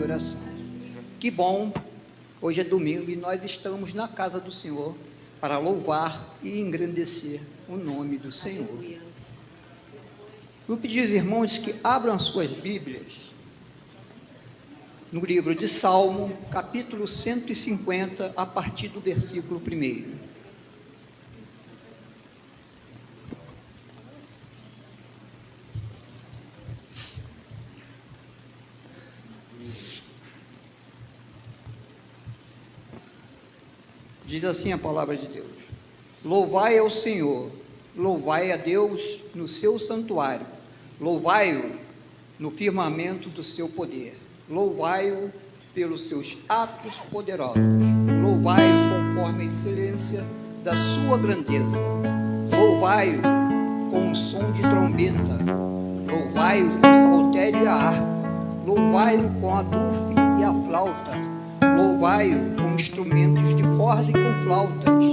adoração. Que bom, hoje é domingo e nós estamos na casa do Senhor para louvar e engrandecer o nome do Senhor. Vou pedir aos irmãos que abram suas Bíblias no livro de Salmo, capítulo 150, a partir do versículo 1. Diz assim a palavra de Deus: louvai ao Senhor, louvai a Deus no seu santuário, louvai-o no firmamento do seu poder, louvai-o pelos seus atos poderosos, louvai-o conforme a excelência da sua grandeza, louvai-o com o som de trombeta, louvai-o com saltério e a harpa, louvai-o com a dufe e a flauta, louvai-o com instrumentos de corda e com flautas,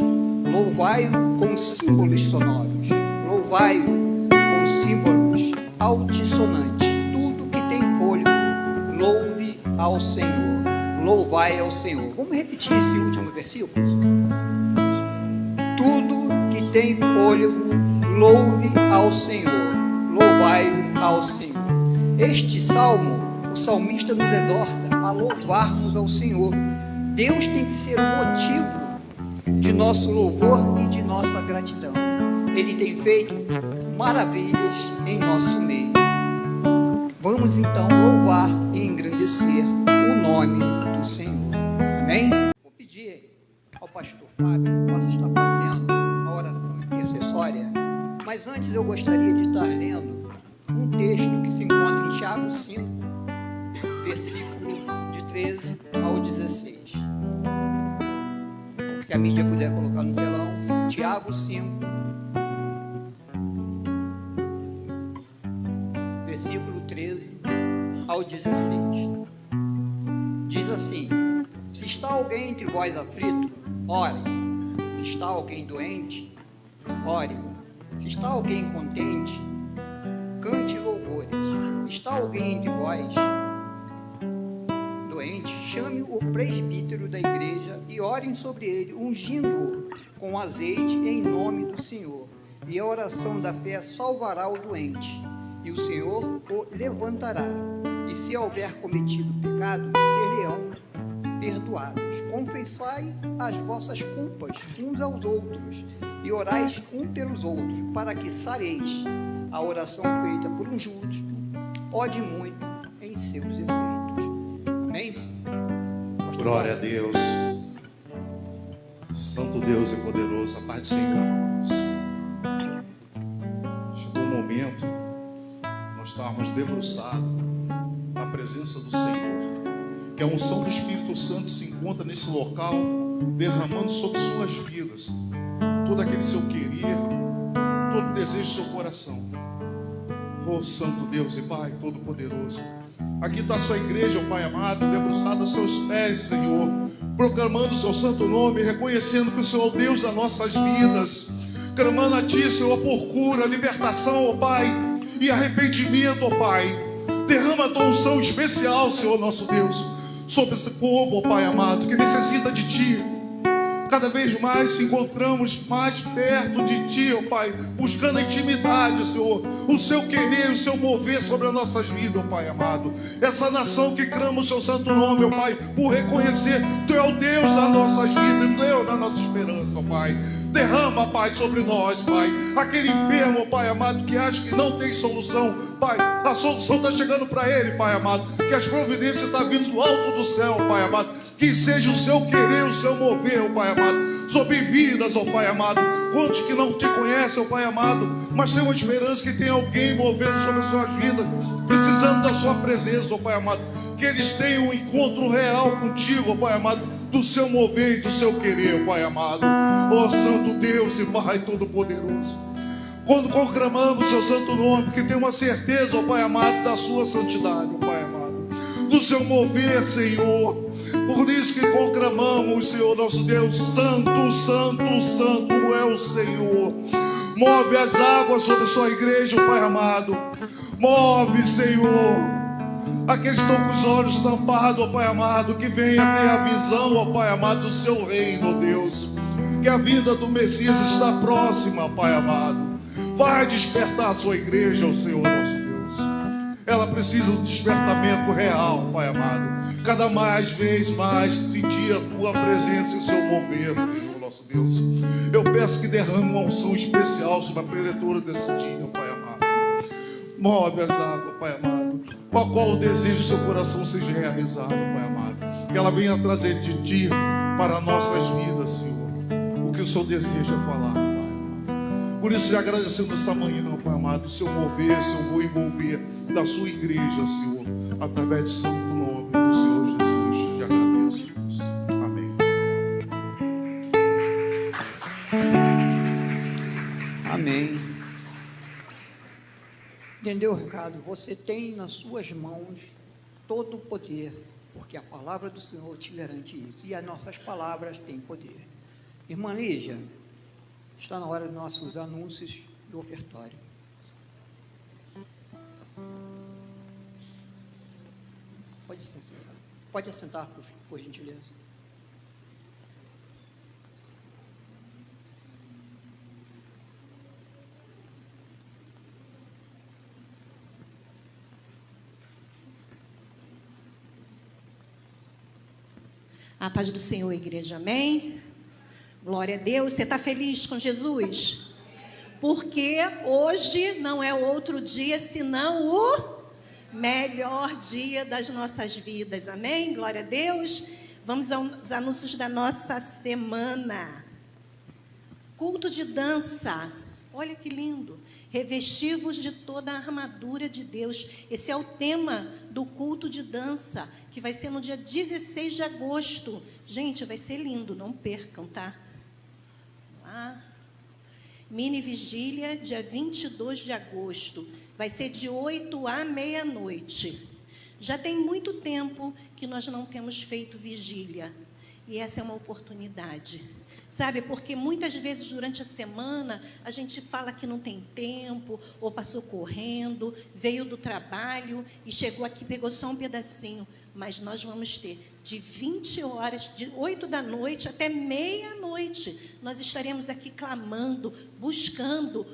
louvai-o com símbolos sonoros, louvai-o com símbolos altissonantes. Tudo que tem fôlego, louve ao Senhor, louvai ao Senhor. Vamos repetir esse último versículo? Tudo que tem fôlego, louve ao Senhor, louvai-o ao Senhor. Este salmo, o salmista nos exorta a louvarmos ao Senhor. Deus tem que ser o motivo de nosso louvor e de nossa gratidão. Ele tem feito maravilhas em nosso meio. Vamos então louvar e engrandecer o nome do Senhor. Amém? Vou pedir ao pastor Fábio que possa estar fazendo a oração intercessória, mas antes eu gostaria de estar lendo um texto que se encontra em Tiago 5, versículo de 13 ao 16. Se a mídia puder colocar no telão, Tiago 5, versículo 13 ao 16. Diz assim: se está alguém entre vós aflito, ore. Se está alguém doente, ore. Se está alguém contente, cante louvores. Está alguém entre vós doente, chame o presbítero da igreja e orem sobre ele, ungindo-o com azeite em nome do Senhor. E a oração da fé salvará o doente, e o Senhor o levantará. E se houver cometido pecado, ser-lhe-ão perdoados. Confessai as vossas culpas uns aos outros, e orais um pelos outros, para que sareis. A oração feita por um justo pode muito em seus efeitos. Amém? Glória a Deus. Santo Deus e poderoso, a paz do Senhor. Chegou o momento nós estarmos debruçados na presença do Senhor, que a unção do Espírito Santo se encontra nesse local, derramando sobre suas vidas todo aquele seu querer, todo o desejo do seu coração. Oh Santo Deus e Pai Todo-Poderoso, aqui está a sua igreja, oh Pai amado, debruçada aos seus pés, Senhor, proclamando o seu santo nome, reconhecendo que o Senhor é o Deus das nossas vidas, clamando a Ti, Senhor, por cura, libertação, oh Pai, e arrependimento, oh Pai. Derrama a tua unção especial, Senhor nosso Deus, sobre esse povo, oh Pai amado, que necessita de Ti. Cada vez mais se encontramos mais perto de Ti, ó Pai, buscando a intimidade, Senhor, o Seu querer, o Seu mover sobre as nossas vidas, ó Pai amado. Essa nação que clama o Seu santo nome, ó Pai, por reconhecer Tu é o Deus das nossas vidas, Deus da nossa esperança, ó Pai. Derrama, Pai, sobre nós, Pai, aquele enfermo, ó Pai amado, que acha que não tem solução, Pai, a solução está chegando para ele, Pai amado, que as providências estão vindo do alto do céu, ó Pai amado. Que seja o Seu querer, o Seu mover, ó Pai amado, sobre vidas, ó Pai amado. Quantos que não Te conhecem, ó Pai amado, mas tem uma esperança que tem alguém movendo sobre as suas vidas, precisando da Sua presença, ó Pai amado. Que eles tenham um encontro real contigo, ó Pai amado, do Seu mover e do Seu querer, ó Pai amado. Ó Santo Deus e Pai Todo-Poderoso, quando conclamamos o Seu santo nome, que tem uma certeza, ó Pai amado, da Sua santidade, ó Pai amado, do Seu mover, Senhor. Por isso que conclamamos, Senhor nosso Deus, Santo, Santo, Santo é o Senhor. Move as águas sobre a Sua igreja, Pai amado. Move, Senhor, Aqueles que estão com os olhos tampados, ó Pai amado, que venha ter a visão, ó Pai amado, do seu reino, ó Deus. Que a vinda do Messias está próxima, Pai amado. Vai despertar a sua igreja, ó Senhor nosso Deus. Ela precisa de um despertamento real, Pai amado. Cada vez mais sentir a tua presença e o seu mover, Senhor nosso Deus. Eu peço que derrame uma unção especial sobre a preletora desse dia, Pai amado. Move as águas, Pai amado. Qual o desejo do seu coração seja realizado, Pai amado. Que ela venha trazer de ti para nossas vidas, Senhor, o que o Senhor deseja falar, Pai amado. Por isso, agradecendo essa manhã, Pai amado, o seu mover, o seu vou envolver da sua igreja, Senhor, através do santo nome do Senhor Jesus. Te agradeço, Deus. Amém. Amém. Entendeu, Ricardo? Você tem nas suas mãos todo o poder, porque a palavra do Senhor te garante isso, e as nossas palavras têm poder. Irmã Lígia, está na hora dos nossos anúncios do ofertório. Pode se sentar. Pode assentar, por gentileza. A paz do Senhor, igreja, amém? Glória a Deus. Você está feliz com Jesus? Porque hoje não é outro dia senão o melhor dia das nossas vidas, amém? Glória a Deus. Vamos aos anúncios da nossa semana. Culto de dança, olha que lindo. Revestivos de toda a armadura de Deus. Esse é o tema do culto de dança, que vai ser no dia 16 de agosto. Gente, vai ser lindo, não percam, tá? Mini vigília, dia 22 de agosto. Vai ser de 8 à meia-noite. Já tem muito tempo que nós não temos feito vigília. E essa é uma oportunidade. Sabe, porque muitas vezes durante a semana a gente fala que não tem tempo, ou passou correndo, veio do trabalho e chegou aqui, pegou só um pedacinho. Mas nós vamos ter de 20 horas, de 8 da noite até meia-noite. Nós estaremos aqui clamando, buscando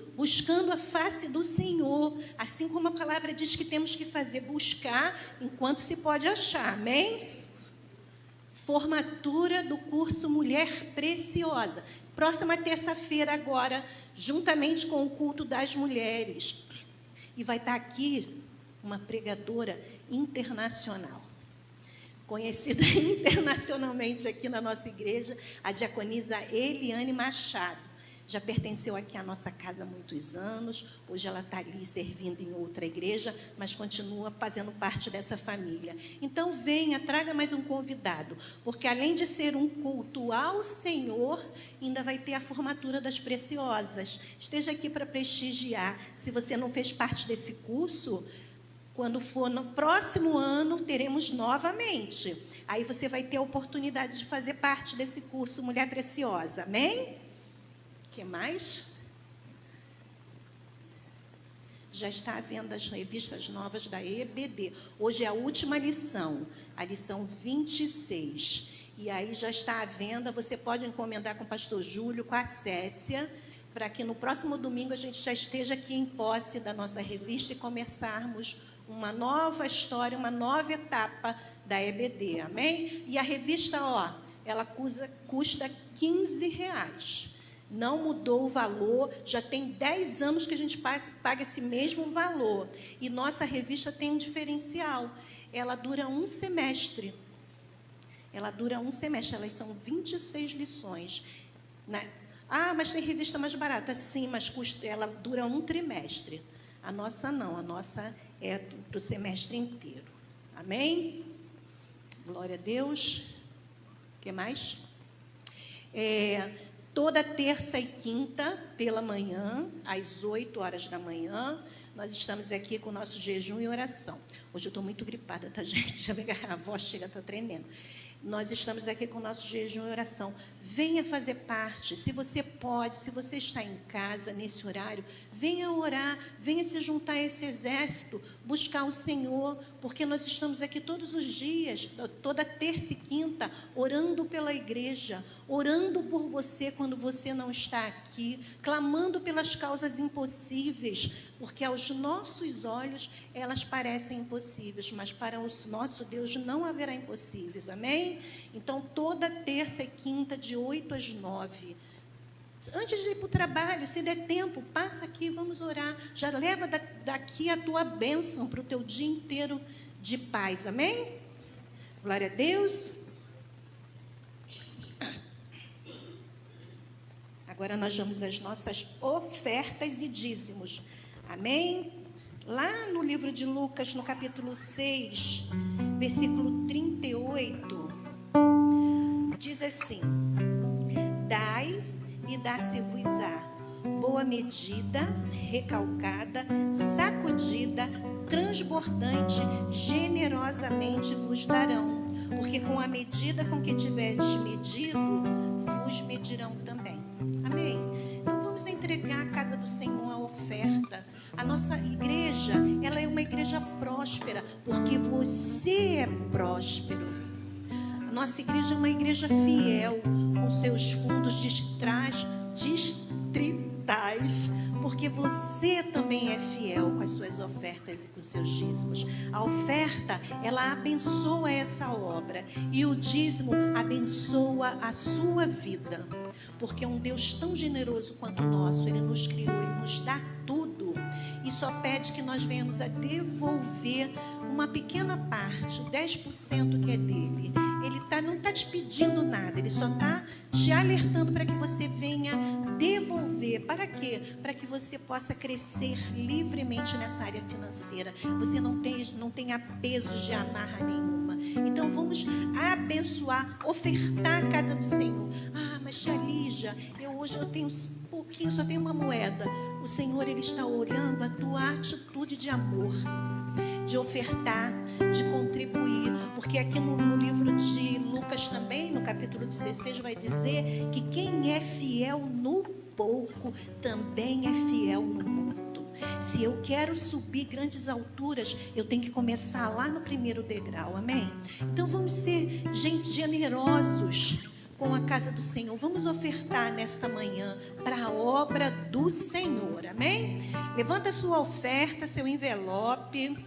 a face do Senhor. Assim como a palavra diz que temos que fazer, buscar enquanto se pode achar, amém? Formatura do curso Mulher Preciosa. Próxima terça-feira agora, juntamente com o culto das mulheres. E vai estar aqui uma pregadora internacional. Conhecida internacionalmente aqui na nossa igreja, a diaconisa Eliane Machado. Já pertenceu aqui à nossa casa há muitos anos, hoje ela está ali servindo em outra igreja, mas continua fazendo parte dessa família. Então venha, traga mais um convidado, porque além de ser um culto ao Senhor, ainda vai ter a formatura das preciosas. Esteja aqui para prestigiar. Se você não fez parte desse curso, quando for no próximo ano, teremos novamente. Aí você vai ter a oportunidade de fazer parte desse curso Mulher Preciosa, amém? O que mais? Já está à venda as revistas novas da EBD. Hoje é a última lição, a lição 26. E aí já está à venda, você pode encomendar com o pastor Júlio, com a Cécia, para que no próximo domingo a gente já esteja aqui em posse da nossa revista e começarmos uma nova história, uma nova etapa da EBD, amém? E a revista, ela custa R$15. Não mudou o valor, já tem 10 anos que a gente paga esse mesmo valor. E nossa revista tem um diferencial, ela dura um semestre. Elas são 26 lições. Mas tem revista mais barata. Sim, mas ela dura um trimestre. A nossa não, a nossa é para o semestre inteiro. Amém? Glória a Deus. O que mais? Toda terça e quinta, pela manhã, às 8 horas da manhã, nós estamos aqui com o nosso jejum e oração. Hoje eu estou muito gripada, tá, gente? Já a voz chega, está tremendo. Nós estamos aqui com o nosso jejum e oração. Venha fazer parte, se você pode, se você está em casa nesse horário, venha orar, venha se juntar a esse exército, buscar o Senhor, porque nós estamos aqui todos os dias, toda terça e quinta, orando pela igreja, orando por você quando você não está aqui, clamando pelas causas impossíveis, porque aos nossos olhos elas parecem impossíveis, mas para o nosso Deus não haverá impossíveis, amém? Então, toda terça e quinta, de 8 às 9. Antes de ir para o trabalho, se der tempo, passa aqui, vamos orar. Já leva daqui a tua bênção para o teu dia inteiro de paz, amém? Glória a Deus. Agora nós vamos às nossas ofertas e dízimos, amém? Lá no livro de Lucas, no capítulo 6, versículo 38, diz assim: dai e dar-se-vos-á, boa medida, recalcada, sacudida, transbordante, generosamente vos darão, porque com a medida com que tiverdes medido, vos medirão também. Amém? Então vamos entregar à casa do Senhor a oferta. A nossa igreja, ela é uma igreja próspera, porque você é próspero. A nossa igreja é uma igreja fiel, com seus fundos distritais, porque você também é fiel com as suas ofertas e com os seus dízimos. A oferta, ela abençoa essa obra, e o dízimo abençoa a sua vida, porque é um Deus tão generoso quanto o nosso. Ele nos criou, Ele nos dá tudo, e só pede que nós venhamos a devolver uma pequena parte, 10% que é dele. Ele não está te pedindo nada, ele só está te alertando para que você venha devolver. Para quê? Para que você possa crescer livremente nessa área financeira. Você não tenha peso de amarra nenhuma. Então vamos abençoar, ofertar a casa do Senhor. Ah, mas tia Lígia, hoje eu tenho pouquinho, só tenho uma moeda. O Senhor, Ele está olhando a tua atitude de amor, de ofertar, de contribuir, porque aqui no livro de Lucas também, no capítulo 16, vai dizer que quem é fiel no pouco, também é fiel no muito. Se eu quero subir grandes alturas, eu tenho que começar lá no primeiro degrau, amém? Então vamos ser generosos com a casa do Senhor. Vamos ofertar nesta manhã para a obra do Senhor, amém? Levanta a sua oferta, seu envelope.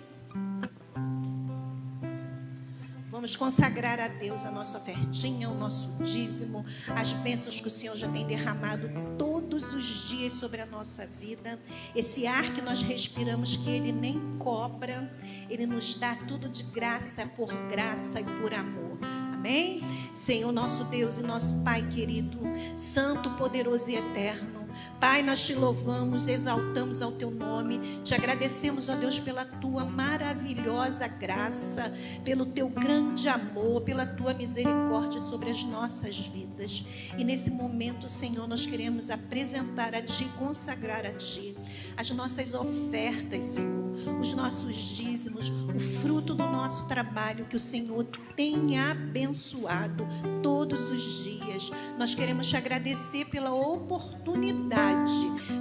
Vamos consagrar a Deus a nossa ofertinha, o nosso dízimo, as bênçãos que o Senhor já tem derramado todos os dias sobre a nossa vida. Esse ar que nós respiramos, que Ele nem cobra, Ele nos dá tudo de graça e por amor. Amém? Senhor, nosso Deus e nosso Pai querido, santo, poderoso e eterno, Pai, nós te louvamos, exaltamos ao teu nome, te agradecemos, ó Deus, pela tua maravilhosa graça, pelo teu grande amor, pela tua misericórdia sobre as nossas vidas. E nesse momento, Senhor, nós queremos apresentar a ti, consagrar a ti as nossas ofertas, Senhor, os nossos dízimos, o fruto do nosso trabalho que o Senhor tem abençoado todos os dias. Nós queremos te agradecer pela oportunidade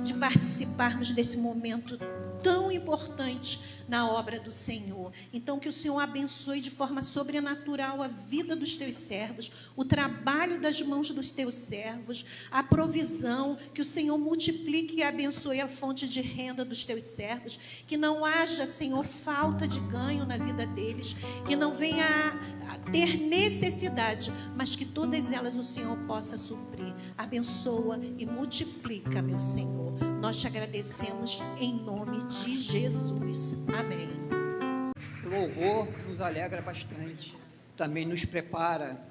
de participarmos desse momento tão importante na obra do Senhor. Então, que o Senhor abençoe de forma sobrenatural a vida dos teus servos, o trabalho das mãos dos teus servos, a provisão, que o Senhor multiplique e abençoe a fonte de renda dos teus servos, que não haja, Senhor, falta de ganho na vida deles, que não venha a ter necessidade, mas que todas elas o Senhor possa suprir. Abençoa e multiplica, meu Senhor. Nós te agradecemos em nome de Jesus. Amém. O louvor nos alegra bastante, também nos prepara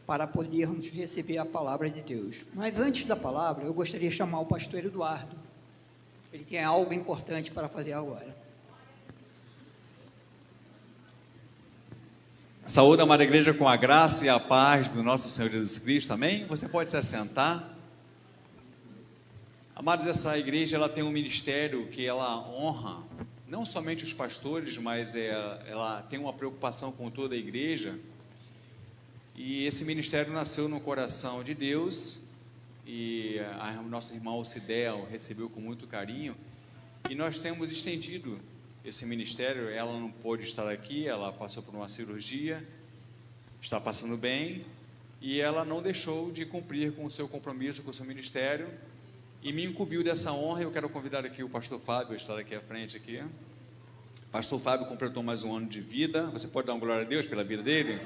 para podermos receber a palavra de Deus. Mas antes da palavra, eu gostaria de chamar o pastor Eduardo. Ele tem algo importante para fazer agora. Saúde, amada igreja, com a graça e a paz do nosso Senhor Jesus Cristo, amém? Você pode se assentar. Amados, essa igreja, ela tem um ministério que ela honra não somente os pastores, mas ela tem uma preocupação com toda a igreja. E esse ministério nasceu no coração de Deus, e a nossa irmã Alcidel recebeu com muito carinho, E nós temos estendido esse ministério. Ela não pôde estar aqui, ela passou por uma cirurgia, está passando bem, e ela não deixou de cumprir com o seu compromisso, com o seu ministério, e me incumbiu dessa honra. Eu quero convidar aqui o pastor Fábio a estar aqui à frente aqui. Pastor Fábio completou mais um ano de vida. Você pode dar uma glória a Deus pela vida dele?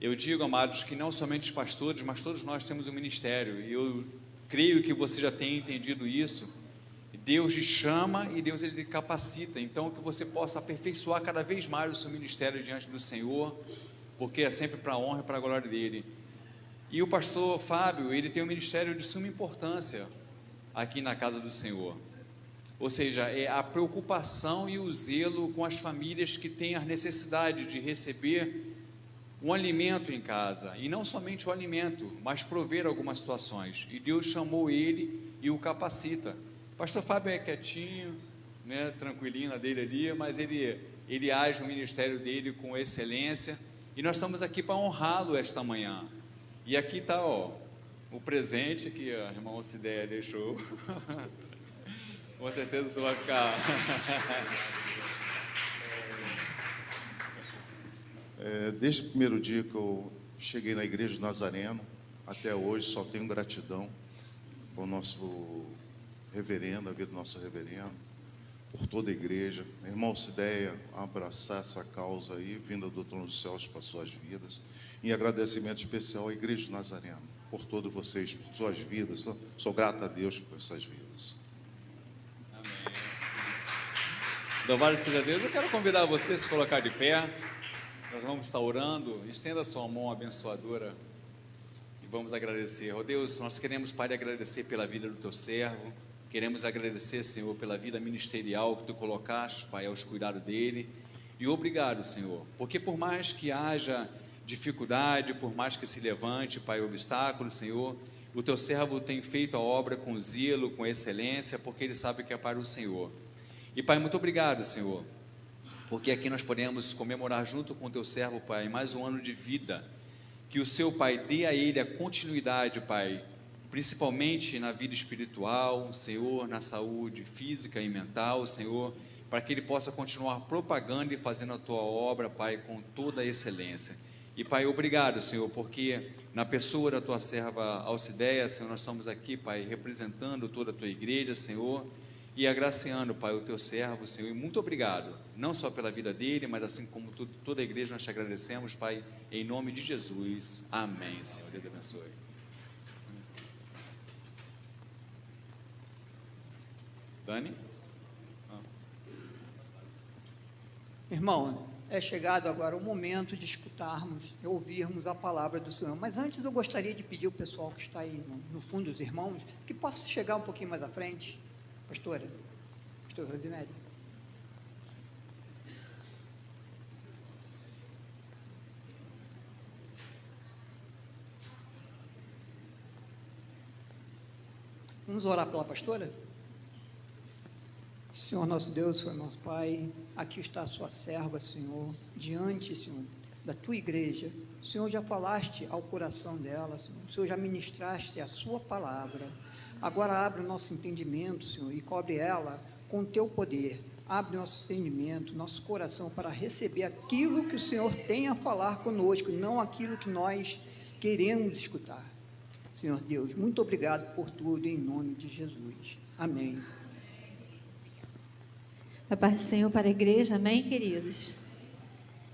Eu digo, amados, que não somente os pastores, mas todos nós temos um ministério, e eu creio que você já tem entendido isso. Deus te chama e Deus ele capacita, então que você possa aperfeiçoar cada vez mais o seu ministério diante do Senhor, porque é sempre para a honra e para a glória dele. E o pastor Fábio, ele tem um ministério de suma importância aqui na casa do Senhor, ou seja, é a preocupação e o zelo com as famílias que têm a necessidade de receber um alimento em casa, e não somente o alimento, mas prover algumas situações, e Deus chamou ele e o capacita. Pastor Fábio é quietinho, né, tranquilinho na dele ali, mas ele age no ministério dele com excelência, e nós estamos aqui para honrá-lo esta manhã. E aqui está o presente que a irmã Ocideia deixou. Com certeza você vai ficar... Desde o primeiro dia que eu cheguei na igreja do Nazareno, até hoje só tenho gratidão com o nosso reverendo, a vida do nosso reverendo, por toda a igreja. Irmão Cideia, abraçar essa causa aí, vinda do trono dos céus para suas vidas. Em agradecimento especial à igreja do Nazareno, por todos vocês, por suas vidas. Sou grato a Deus por essas vidas. Amém. Louvado seja Deus. Eu quero convidar você a se colocar de pé. Nós vamos estar orando. Estenda a sua mão abençoadora e vamos agradecer. Oh Deus, nós queremos, Pai, agradecer pela vida do teu servo. Queremos agradecer, Senhor, pela vida ministerial que tu colocaste, Pai, aos cuidados dele. E obrigado, Senhor, porque por mais que haja dificuldade, por mais que se levante, Pai, obstáculo, Senhor, o teu servo tem feito a obra com zelo, com excelência, porque ele sabe que é para o Senhor. E, Pai, muito obrigado, Senhor, porque aqui nós podemos comemorar junto com o teu servo, Pai, mais um ano de vida. Que o seu Pai dê a ele a continuidade, Pai, principalmente na vida espiritual, Senhor, na saúde física e mental, Senhor, para que ele possa continuar propagando e fazendo a tua obra, Pai, com toda a excelência. E, Pai, obrigado, Senhor, porque na pessoa da tua serva Alcideia, Senhor, nós estamos aqui, Pai, representando toda a tua igreja, Senhor, e agraciando, Pai, o teu servo, Senhor, e muito obrigado, não só pela vida dele, mas assim como toda a igreja, nós te agradecemos, Pai, em nome de Jesus. Amém, Senhor. Deus te abençoe. Dani? Irmão, é chegado agora o momento de escutarmos e ouvirmos a palavra do Senhor. Mas antes eu gostaria de pedir ao pessoal que está aí no fundo, os irmãos, que possa chegar um pouquinho mais à frente. Pastor Rosinelli. Vamos orar pela pastora? Senhor nosso Deus, Senhor nosso Pai, aqui está a sua serva, Senhor, diante, Senhor, da tua igreja. O Senhor já falaste ao coração dela, Senhor. O Senhor já ministraste a sua palavra. Agora abre o nosso entendimento, Senhor, e cobre ela com o teu poder. Abre nosso entendimento, nosso coração para receber aquilo que o Senhor tem a falar conosco, não aquilo que nós queremos escutar. Senhor Deus, muito obrigado por tudo, em nome de Jesus. Amém. A paz do Senhor para a igreja, amém, queridos?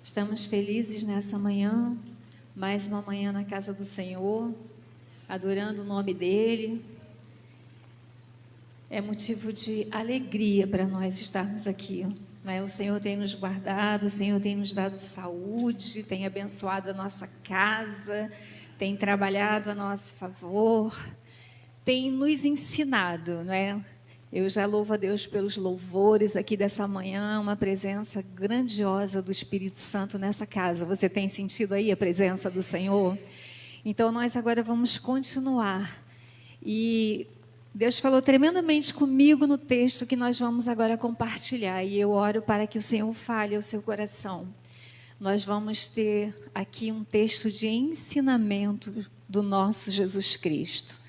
Estamos felizes nessa manhã, mais uma manhã na casa do Senhor, adorando o nome dEle. É motivo de alegria para nós estarmos aqui, né? O Senhor tem nos guardado, o Senhor tem nos dado saúde, tem abençoado a nossa casa, tem trabalhado a nosso favor, tem nos ensinado, não é? Eu já louvo a Deus pelos louvores aqui dessa manhã, uma presença grandiosa do Espírito Santo nessa casa. Você tem sentido aí a presença do Senhor? Então, nós agora vamos continuar. E Deus falou tremendamente comigo no texto que nós vamos agora compartilhar. E eu oro para que o Senhor fale ao seu coração. Nós vamos ter aqui um texto de ensinamento do nosso Jesus Cristo.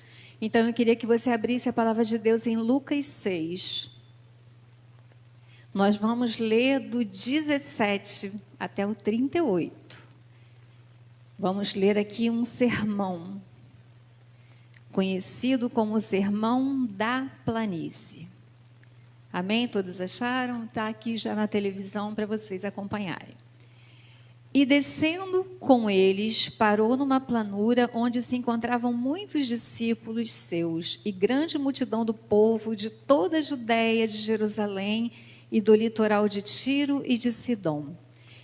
Então, eu queria que você abrisse a palavra de Deus em Lucas 6. Nós vamos ler do 17 até o 38. Vamos ler aqui um sermão, conhecido como o Sermão da Planície. Amém? Todos acharam? Está aqui já na televisão para vocês acompanharem. E descendo com eles, parou numa planura onde se encontravam muitos discípulos seus e grande multidão do povo de toda a Judéia, de Jerusalém e do litoral de Tiro e de Sidom,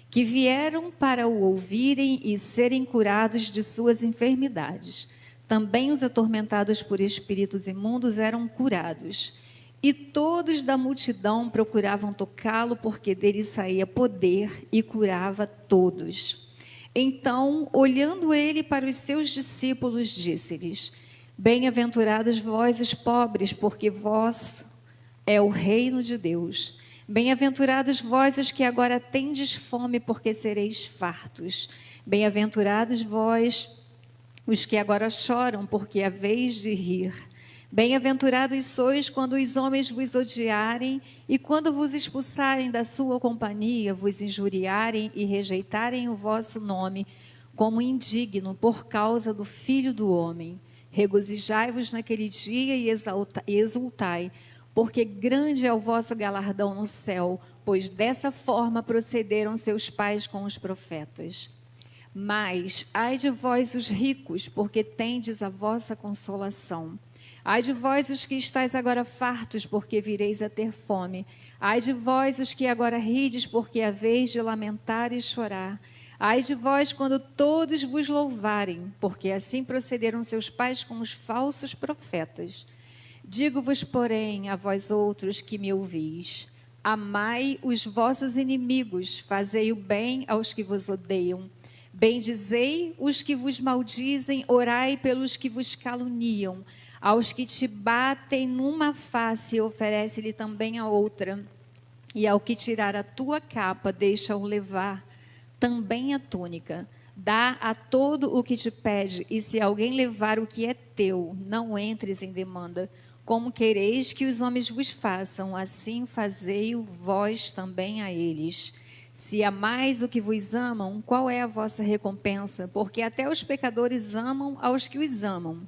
que vieram para o ouvirem e serem curados de suas enfermidades. Também os atormentados por espíritos imundos eram curados. E todos da multidão procuravam tocá-lo, porque dele saía poder e curava todos. Então, olhando ele para os seus discípulos, disse-lhes: Bem-aventurados vós os pobres, porque vós é o reino de Deus. Bem-aventurados vós os que agora tendes fome, porque sereis fartos. Bem-aventurados vós os que agora choram, porque é a vez de rir. Bem-aventurados sois quando os homens vos odiarem e quando vos expulsarem da sua companhia, vos injuriarem e rejeitarem o vosso nome como indigno por causa do Filho do Homem. Regozijai-vos naquele dia e exultai, porque grande é o vosso galardão no céu, pois dessa forma procederam seus pais com os profetas. Mas ai de vós os ricos, porque tendes a vossa consolação. Ai de vós os que estáis agora fartos, porque vireis a ter fome. Ai de vós os que agora rides, porque é a vez de lamentar e chorar. Ai de vós quando todos vos louvarem, porque assim procederam seus pais com os falsos profetas. Digo-vos, porém, a vós outros que me ouvis, amai os vossos inimigos, fazei o bem aos que vos odeiam. Bendizei os que vos maldizem, orai pelos que vos caluniam. Aos que te batem numa face, oferece-lhe também a outra. E ao que tirar a tua capa, deixa-o levar também a túnica. Dá a todo o que te pede, e se alguém levar o que é teu, não entres em demanda. Como quereis que os homens vos façam, assim fazei-o vós também a eles. Se amais o que vos amam, qual é a vossa recompensa? Porque até os pecadores amam aos que os amam.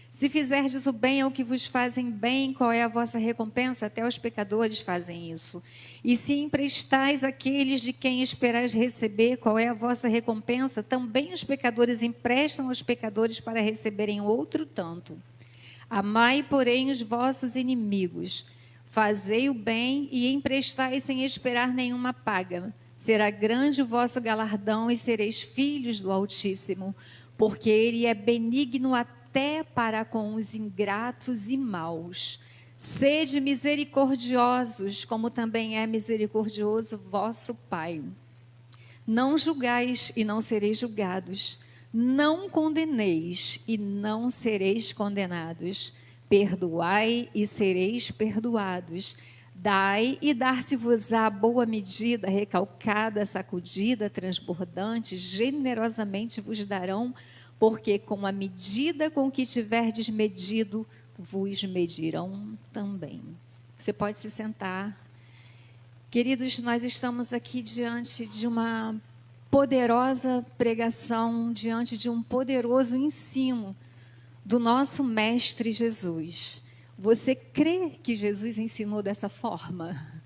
Se fizerdes o bem ao que vos fazem bem, qual é a vossa recompensa? Até os pecadores fazem isso. E se emprestais àqueles de quem esperais receber, qual é a vossa recompensa? Também os pecadores emprestam aos pecadores para receberem outro tanto. Amai, porém, os vossos inimigos. Fazei o bem e emprestai sem esperar nenhuma paga. Será grande o vosso galardão e sereis filhos do Altíssimo, porque ele é benigno até para com os ingratos e maus. Sede misericordiosos, como também é misericordioso vosso Pai. Não julgais e não sereis julgados. Não condeneis e não sereis condenados. Perdoai e sereis perdoados. Dai e dar-se-vos-á boa medida, recalcada, sacudida, transbordante, generosamente vos darão, porque com a medida com que tiverdes medido, vos medirão também. Você pode se sentar. Queridos, nós estamos aqui diante de uma poderosa pregação, diante de um poderoso ensino do nosso Mestre Jesus. Você crê que Jesus ensinou dessa forma?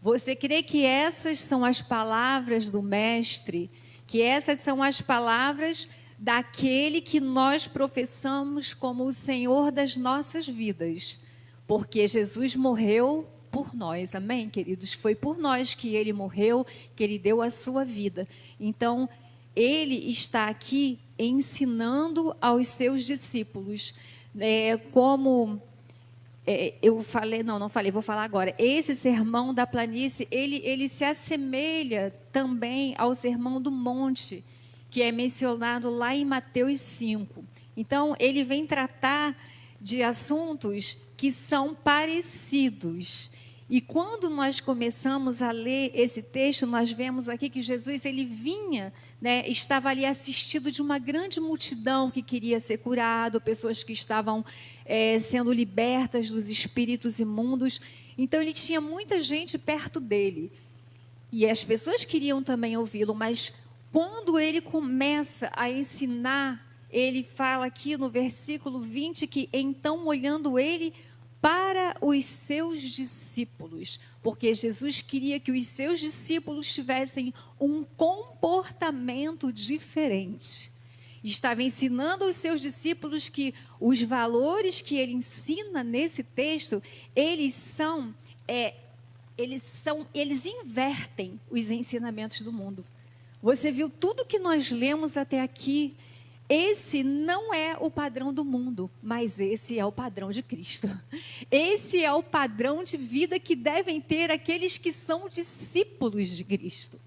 Você crê que essas são as palavras do Mestre? Que essas são as palavras daquele que nós professamos como o Senhor das nossas vidas? Porque Jesus morreu por nós, amém, queridos? Foi por nós que ele morreu, que ele deu a sua vida. Então, ele está aqui ensinando aos seus discípulos, eu falei, não falei, vou falar agora. Esse sermão da planície, ele se assemelha também ao sermão do monte, que é mencionado lá em Mateus 5. Então, ele vem tratar de assuntos que são parecidos. E quando nós começamos a ler esse texto, nós vemos aqui que Jesus, ele vinha, né, estava ali assistido de uma grande multidão que queria ser curado, pessoas que estavam sendo libertas dos espíritos imundos. Então, ele tinha muita gente perto dele. E as pessoas queriam também ouvi-lo, mas quando ele começa a ensinar, ele fala aqui no versículo 20 que, então, olhando ele para os seus discípulos, porque Jesus queria que os seus discípulos tivessem um comportamento diferente. Estava ensinando aos seus discípulos que os valores que ele ensina nesse texto, eles invertem os ensinamentos do mundo. Você viu tudo que nós lemos até aqui. Esse não é o padrão do mundo, mas esse é o padrão de Cristo. Esse é o padrão de vida que devem ter aqueles que são discípulos de Cristo.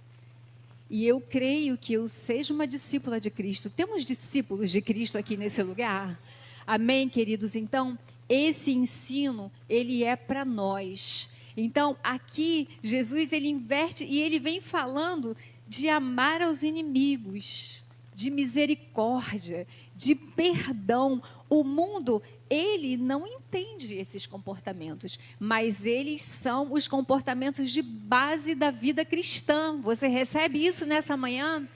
E eu creio que eu seja uma discípula de Cristo. Temos discípulos de Cristo aqui nesse lugar? Amém, queridos? Então, esse ensino, ele é para nós. Então, aqui, Jesus, ele inverte e ele vem falando de amar aos inimigos, de misericórdia, de perdão. O mundo, ele não entende esses comportamentos, mas eles são os comportamentos de base da vida cristã. Você recebe isso nessa manhã?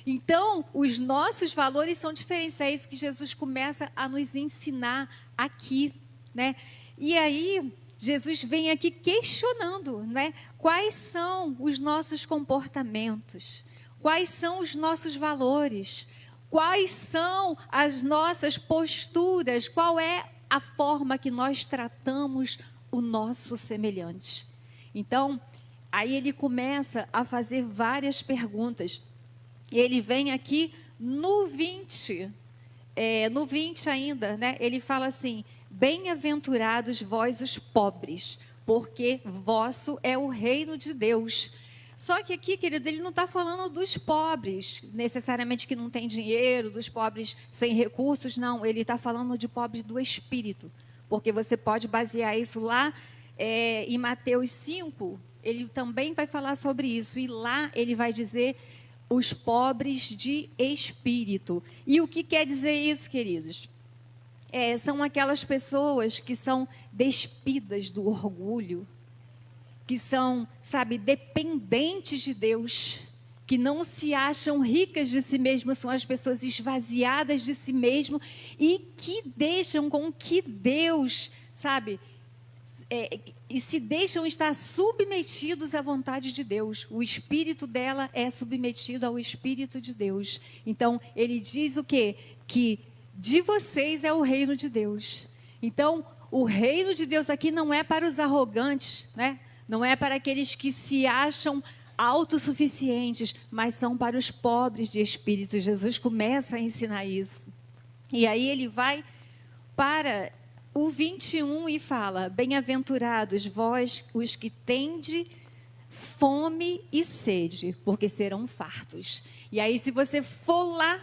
Então, os nossos valores são diferentes. É isso que Jesus começa a nos ensinar aqui, né? E aí, Jesus vem aqui questionando, né? Quais são os nossos comportamentos? Quais são os nossos valores? Quais são as nossas posturas? Qual é a forma que nós tratamos o nosso semelhante? Então, aí ele começa a fazer várias perguntas. Ele vem aqui no 20 ainda, né? Ele fala assim: bem-aventurados vós os pobres, porque vosso é o reino de Deus. Só que aqui, querido, ele não está falando dos pobres, necessariamente que não tem dinheiro, dos pobres sem recursos, não. Ele está falando de pobres do espírito, porque você pode basear isso lá em Mateus 5, ele também vai falar sobre isso. E lá ele vai dizer os pobres de espírito. E o que quer dizer isso, queridos? São aquelas pessoas que são despidas do orgulho, que são, dependentes de Deus, que não se acham ricas de si mesmas, são as pessoas esvaziadas de si mesmo e que deixam com que Deus, e se deixam estar submetidos à vontade de Deus. O espírito dela é submetido ao Espírito de Deus. Então, ele diz o quê? Que de vocês é o reino de Deus. Então, o reino de Deus aqui não é para os arrogantes, né? Não é para aqueles que se acham autossuficientes, mas são para os pobres de espírito. Jesus começa a ensinar isso. E aí ele vai para o 21 e fala: bem-aventurados vós os que tendes fome e sede, porque serão fartos. E aí, se você for lá,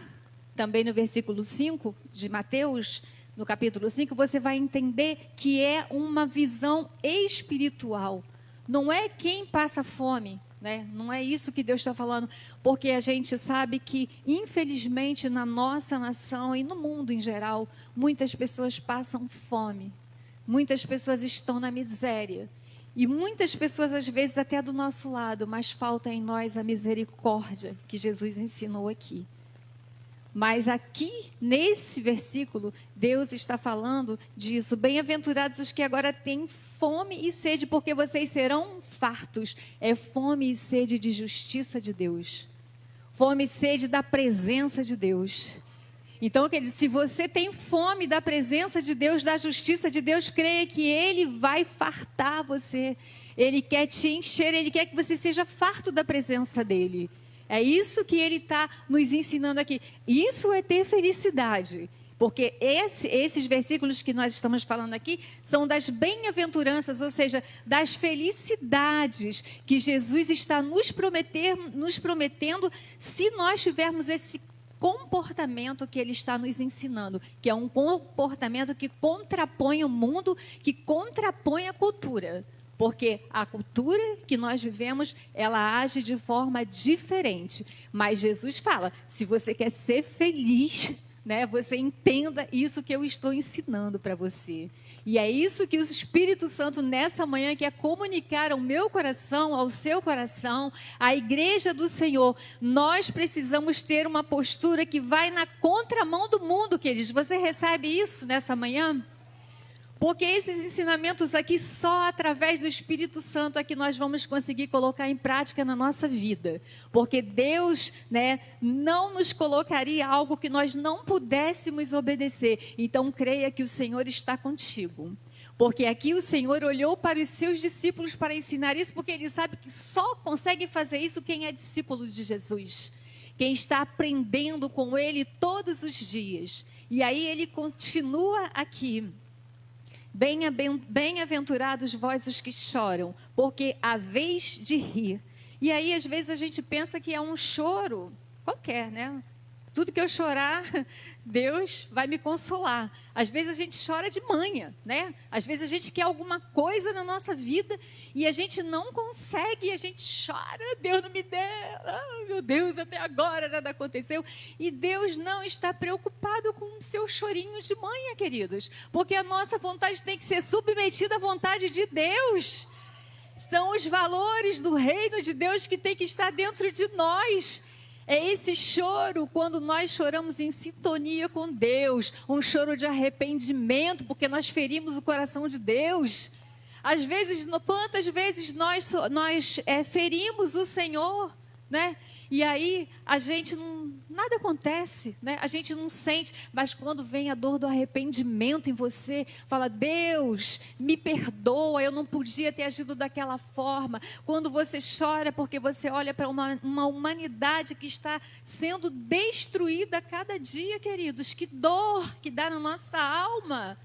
também no versículo 5 de Mateus, no capítulo 5, você vai entender que é uma visão espiritual. Não é quem passa fome, né? Não é isso que Deus está falando, porque a gente sabe que, infelizmente, na nossa nação e no mundo em geral, muitas pessoas passam fome, muitas pessoas estão na miséria, e muitas pessoas, às vezes, até do nosso lado, mas falta em nós a misericórdia que Jesus ensinou aqui. Mas aqui, nesse versículo, Deus está falando disso. Bem-aventurados os que agora têm fome e sede, porque vocês serão fartos. É fome e sede de justiça de Deus. Fome e sede da presença de Deus. Então, se você tem fome da presença de Deus, da justiça de Deus, creia que Ele vai fartar você. Ele quer te encher, Ele quer que você seja farto da presença dEle. É isso que ele está nos ensinando aqui. Isso é ter felicidade. Porque esses versículos que nós estamos falando aqui são das bem-aventuranças, ou seja, das felicidades que Jesus está nos prometendo se nós tivermos esse comportamento que ele está nos ensinando, que é um comportamento que contrapõe o mundo, que contrapõe a cultura. porque a cultura que nós vivemos, ela age de forma diferente. Mas Jesus fala, se você quer ser feliz, né, você entenda isso que eu estou ensinando para você. E é isso que o Espírito Santo nessa manhã quer comunicar ao meu coração, ao seu coração, à igreja do Senhor. Nós precisamos ter uma postura que vai na contramão do mundo, queridos. Você recebe isso nessa manhã? Porque esses ensinamentos aqui, só através do Espírito Santo é que nós vamos conseguir colocar em prática na nossa vida. Porque Deus, né, não nos colocaria algo que nós não pudéssemos obedecer. Então, creia que o Senhor está contigo. Porque aqui o Senhor olhou para os seus discípulos para ensinar isso, porque Ele sabe que só consegue fazer isso quem é discípulo de Jesus. Quem está aprendendo com Ele todos os dias. E aí Ele continua aqui. Bem-aventurados vós os que choram, porque há vez de rir. E aí, às vezes, a gente pensa que é um choro qualquer, né? Tudo que eu chorar, Deus vai me consolar. Às vezes a gente chora de manha, né? Às vezes a gente quer alguma coisa na nossa vida e a gente não consegue, e a gente chora, Deus não me deu, oh, meu Deus, até agora nada aconteceu. E Deus não está preocupado com o seu chorinho de manha, queridos, porque a nossa vontade tem que ser submetida à vontade de Deus. São os valores do reino de Deus que tem que estar dentro de nós. É esse choro, quando nós choramos em sintonia com Deus, um choro de arrependimento, porque nós ferimos o coração de Deus. Às vezes, quantas vezes nós ferimos o Senhor, né? E aí a gente nada acontece, né? A gente não sente, mas quando vem a dor do arrependimento em você, fala, Deus, me perdoa, eu não podia ter agido daquela forma. Quando você chora porque você olha para uma humanidade que está sendo destruída a cada dia, queridos, que dor que dá na nossa alma.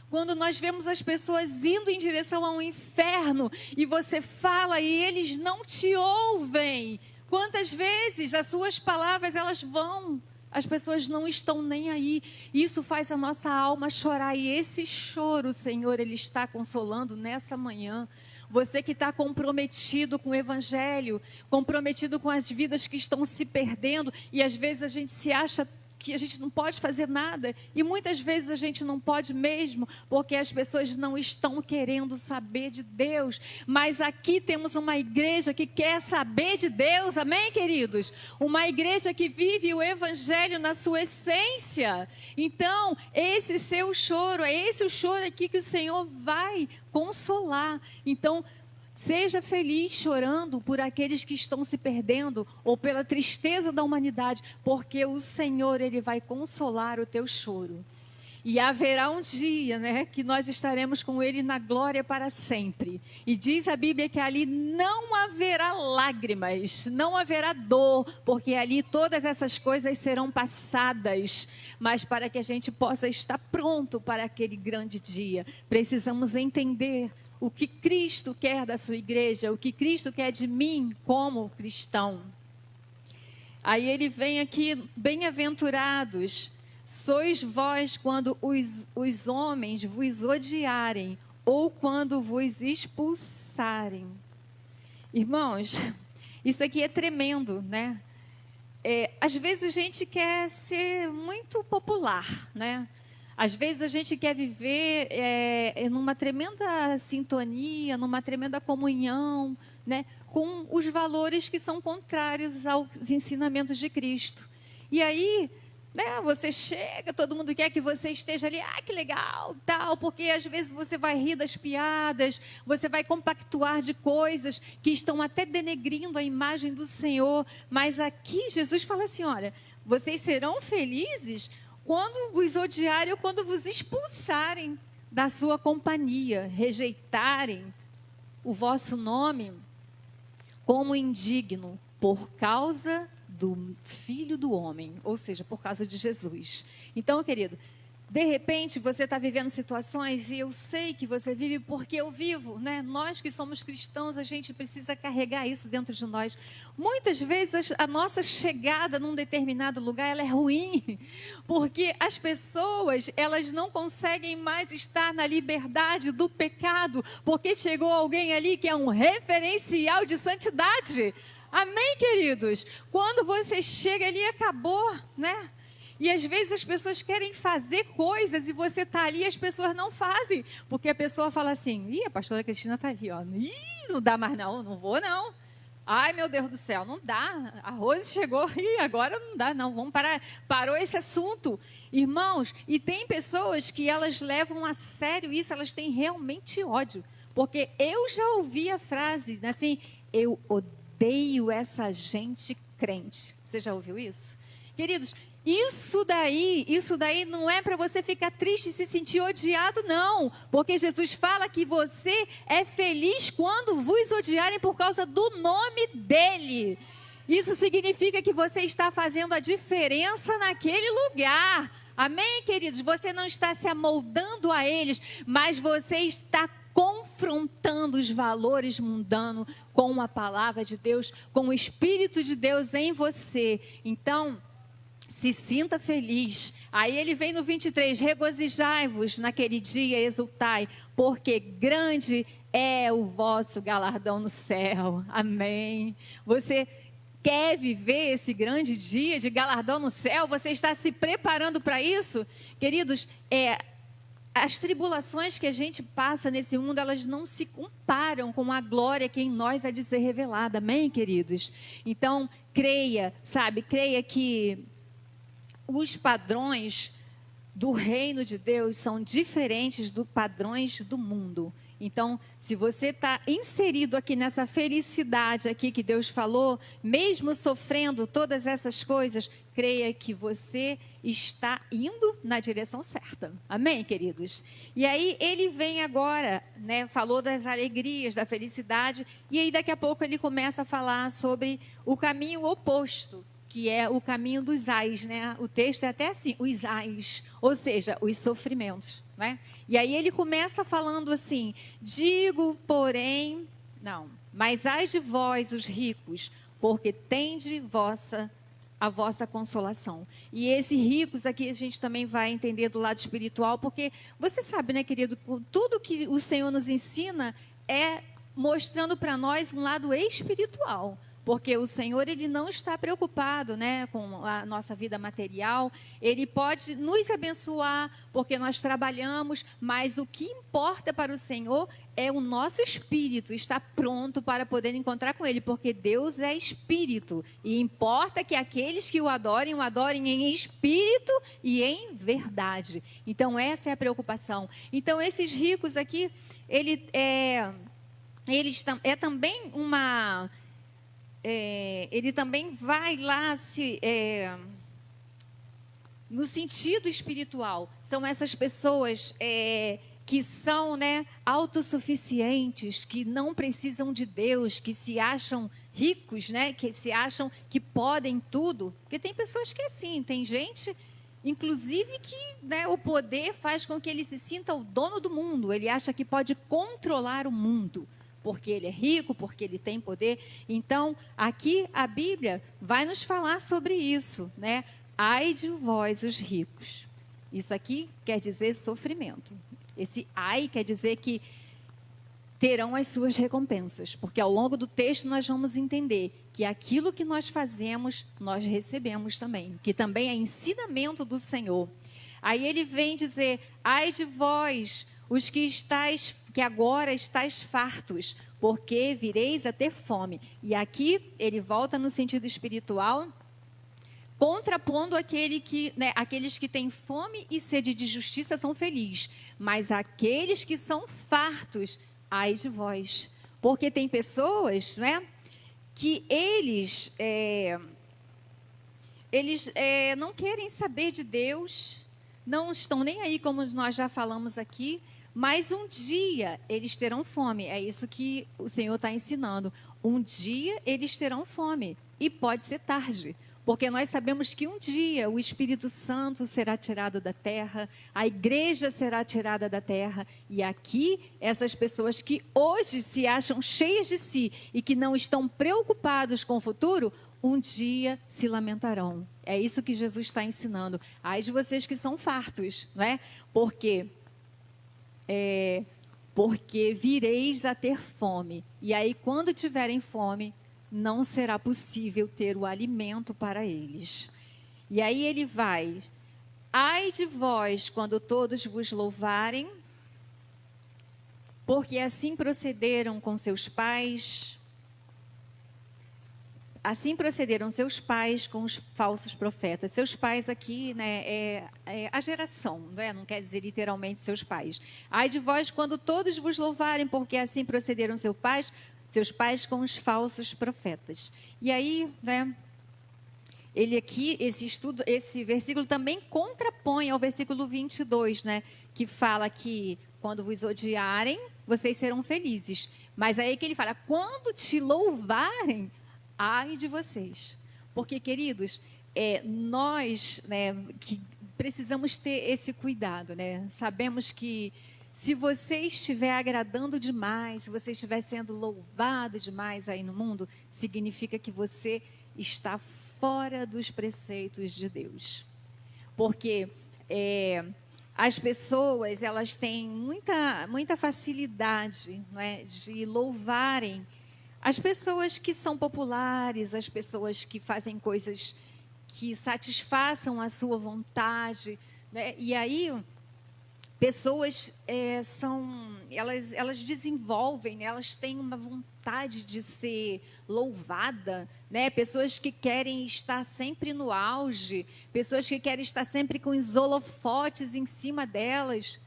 Quando nós vemos as pessoas indo em direção ao inferno e você fala e eles não te ouvem. Quantas vezes as suas palavras elas vão, as pessoas não estão nem aí. Isso faz a nossa alma chorar e esse choro, Senhor, Ele está consolando nessa manhã. Você que está comprometido com o Evangelho, comprometido com as vidas que estão se perdendo e às vezes a gente se acha que a gente não pode fazer nada, e muitas vezes a gente não pode mesmo, porque as pessoas não estão querendo saber de Deus, mas aqui temos uma igreja que quer saber de Deus, amém, queridos? Uma igreja que vive o Evangelho na sua essência. Então, esse seu choro, é esse o choro aqui que o Senhor vai consolar. Então, seja feliz chorando por aqueles que estão se perdendo ou pela tristeza da humanidade, porque o Senhor, Ele vai consolar o teu choro. E haverá um dia, né, que nós estaremos com Ele na glória para sempre. E diz a Bíblia que ali não haverá lágrimas, não haverá dor, porque ali todas essas coisas serão passadas. Mas para que a gente possa estar pronto para aquele grande dia, precisamos entender o que Cristo quer da sua igreja, o que Cristo quer de mim como cristão. Aí ele vem aqui, bem-aventurados, sois vós quando os homens vos odiarem, ou quando vos expulsarem. Irmãos, isso aqui é tremendo, né? Às vezes a gente quer ser muito popular, né? Às vezes a gente quer viver numa tremenda sintonia, numa tremenda comunhão, né, com os valores que são contrários aos ensinamentos de Cristo. E aí, né, você chega, todo mundo quer que você esteja ali, que legal, tal, porque às vezes você vai rir das piadas, você vai compactuar de coisas que estão até denegrindo a imagem do Senhor. Mas aqui Jesus fala assim, olha, vocês serão felizes quando vos odiarem ou quando vos expulsarem da sua companhia, rejeitarem o vosso nome como indigno por causa do Filho do Homem, ou seja, por causa de Jesus. Então, querido, De repente, você está vivendo situações, e eu sei que você vive porque eu vivo, né? Nós que somos cristãos, a gente precisa carregar isso dentro de nós. Muitas vezes, a nossa chegada num determinado lugar, ela é ruim, porque as pessoas, elas não conseguem mais estar na liberdade do pecado, porque chegou alguém ali que é um referencial de santidade. Amém, queridos? Quando você chega ali, acabou, né? E às vezes as pessoas querem fazer coisas e você está ali e as pessoas não fazem. Porque a pessoa fala assim, ih, a pastora Cristina está ali, ó. Ih, não dá mais não, não vou não. Ai, meu Deus do céu, não dá. A Rose chegou e agora não dá não, vamos parar. Parou esse assunto. Irmãos, e tem pessoas que elas levam a sério isso, elas têm realmente ódio. Porque eu já ouvi a frase, assim, eu odeio essa gente crente. Você já ouviu isso? Queridos, isso daí não é para você ficar triste e se sentir odiado, não. Porque Jesus fala que você é feliz quando vos odiarem por causa do nome dEle. Isso significa que você está fazendo a diferença naquele lugar. Amém, queridos? Você não está se amoldando a eles, mas você está confrontando os valores mundanos com a palavra de Deus, com o Espírito de Deus em você. Então, se sinta feliz. Aí ele vem no 23, regozijai-vos naquele dia, exultai, porque grande é o vosso galardão no céu. Amém. Você quer viver esse grande dia de galardão no céu? Você está se preparando para isso? Queridos, as tribulações que a gente passa nesse mundo, elas não se comparam com a glória que em nós há de ser revelada. Amém, queridos? Então, creia que os padrões do reino de Deus são diferentes dos padrões do mundo. Então, se você está inserido aqui nessa felicidade aqui que Deus falou, mesmo sofrendo todas essas coisas, creia que você está indo na direção certa. Amém, queridos? E aí ele vem agora, né, falou das alegrias, da felicidade, e aí daqui a pouco ele começa a falar sobre o caminho oposto, que é o caminho dos ais, né? O texto é até assim, os ais, ou seja, os sofrimentos, né? E aí ele começa falando assim, mas ai de vós, os ricos, porque tende a vossa consolação. E esses ricos aqui a gente também vai entender do lado espiritual, porque você sabe, né, querido, tudo que o Senhor nos ensina é mostrando para nós um lado espiritual. Porque o Senhor, Ele não está preocupado, né, com a nossa vida material. Ele pode nos abençoar, porque nós trabalhamos, mas o que importa para o Senhor é o nosso espírito estar pronto para poder encontrar com Ele, porque Deus é espírito. E importa que aqueles que o adorem em espírito e em verdade. Então, essa é a preocupação. Então, esses ricos aqui, ele também vai lá no sentido espiritual. São essas pessoas que são, né, autossuficientes, que não precisam de Deus, que se acham ricos, né, que se acham que podem tudo. Porque tem pessoas que é assim, tem gente, inclusive, que, né, o poder faz com que ele se sinta o dono do mundo. Ele acha que pode controlar o mundo, porque ele é rico, porque ele tem poder. Então, aqui a Bíblia vai nos falar sobre isso, né? Ai de vós, os ricos. Isso aqui quer dizer sofrimento. Esse ai quer dizer que terão as suas recompensas, porque ao longo do texto nós vamos entender que aquilo que nós fazemos, nós recebemos também, que também é ensinamento do Senhor. Aí ele vem dizer, ai de vós, os que agora estáis fartos, porque vireis a ter fome. E aqui ele volta no sentido espiritual, contrapondo aqueles que têm fome e sede de justiça são felizes, mas aqueles que são fartos, ai de vós. Porque tem pessoas, né, que eles não querem saber de Deus, não estão nem aí, como nós já falamos aqui, mas um dia eles terão fome. É isso que o Senhor está ensinando. Um dia eles terão fome. E pode ser tarde. porque nós sabemos que um dia o Espírito Santo será tirado da terra, a igreja será tirada da terra, e aqui essas pessoas que hoje se acham cheias de si e que não estão preocupados com o futuro, um dia se lamentarão. É isso que Jesus está ensinando. Ai de vocês que são fartos, não é? Porque vireis a ter fome. E aí, quando tiverem fome, não será possível ter o alimento para eles. E aí ele vai: ai de vós, quando todos vos louvarem, porque assim procederam com seus pais. Assim procederam seus pais com os falsos profetas. Seus pais aqui, né, é a geração, não quer dizer literalmente seus pais. Ai de vós quando todos vos louvarem, porque assim procederam seus pais com os falsos profetas. E aí, né, ele aqui, esse versículo também contrapõe ao versículo 22, né, que fala que quando vos odiarem, vocês serão felizes. Mas aí que ele fala, quando te louvarem, ai de vocês. Porque, queridos, nós, né, que precisamos ter esse cuidado, né? Sabemos que se você estiver agradando demais, se você estiver sendo louvado demais aí no mundo, significa que você está fora dos preceitos de Deus. Porque as pessoas, elas têm muita facilidade, não é, de louvarem as pessoas que são populares, as pessoas que fazem coisas que satisfaçam a sua vontade, né? E aí, pessoas elas desenvolvem, né? Elas têm uma vontade de ser louvada, né? Pessoas que querem estar sempre no auge, pessoas que querem estar sempre com os holofotes em cima delas.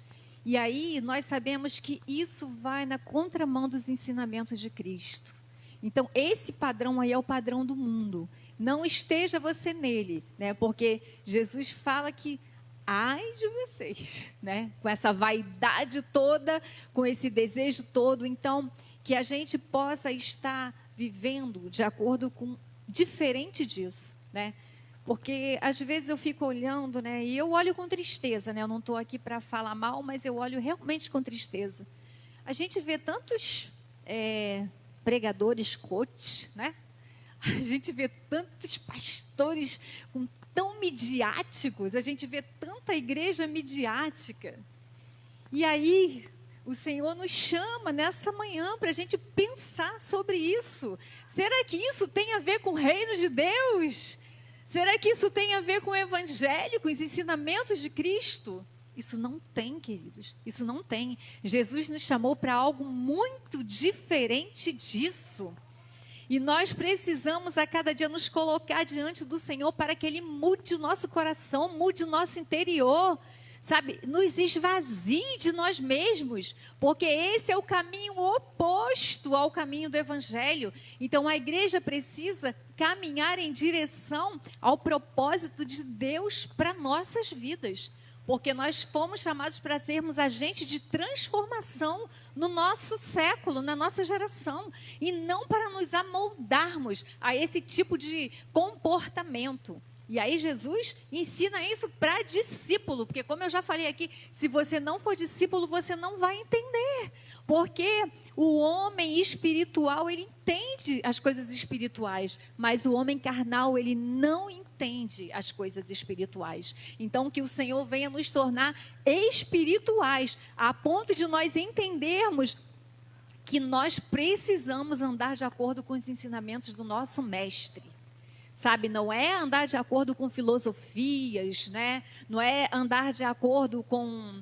E aí, nós sabemos que isso vai na contramão dos ensinamentos de Cristo. Então, esse padrão aí é o padrão do mundo. Não esteja você nele, né? Porque Jesus fala que, ai de vocês, né? Com essa vaidade toda, com esse desejo todo. Então, que a gente possa estar vivendo de acordo com, diferente disso, né? Porque, às vezes, eu fico olhando, né? E eu olho com tristeza, né? Eu não estou aqui para falar mal, mas eu olho realmente com tristeza. A gente vê tantos pregadores coach, né? A gente vê tantos pastores tão midiáticos, a gente vê tanta igreja midiática. E aí, o Senhor nos chama nessa manhã para a gente pensar sobre isso. Será que isso tem a ver com o reino de Deus? Será que isso tem a ver com o evangelho, com os ensinamentos de Cristo? Isso não tem, queridos, isso não tem. Jesus nos chamou para algo muito diferente disso. E nós precisamos a cada dia nos colocar diante do Senhor para que Ele mude o nosso coração, mude o nosso interior, sabe? Nos esvazie de nós mesmos, porque esse é o caminho oposto ao caminho do Evangelho. Então a igreja precisa caminhar em direção ao propósito de Deus para nossas vidas. Porque nós fomos chamados para sermos agentes de transformação no nosso século, na nossa geração. E não para nos amoldarmos a esse tipo de comportamento. E aí Jesus ensina isso para discípulo. Porque como eu já falei aqui, se você não for discípulo, você não vai entender. Porque o homem espiritual, ele entende as coisas espirituais. Mas o homem carnal, ele não entende as coisas espirituais. Então, que o Senhor venha nos tornar espirituais, a ponto de nós entendermos que nós precisamos andar de acordo com os ensinamentos do nosso mestre. Sabe, não é andar de acordo com filosofias, né? Não é andar de acordo com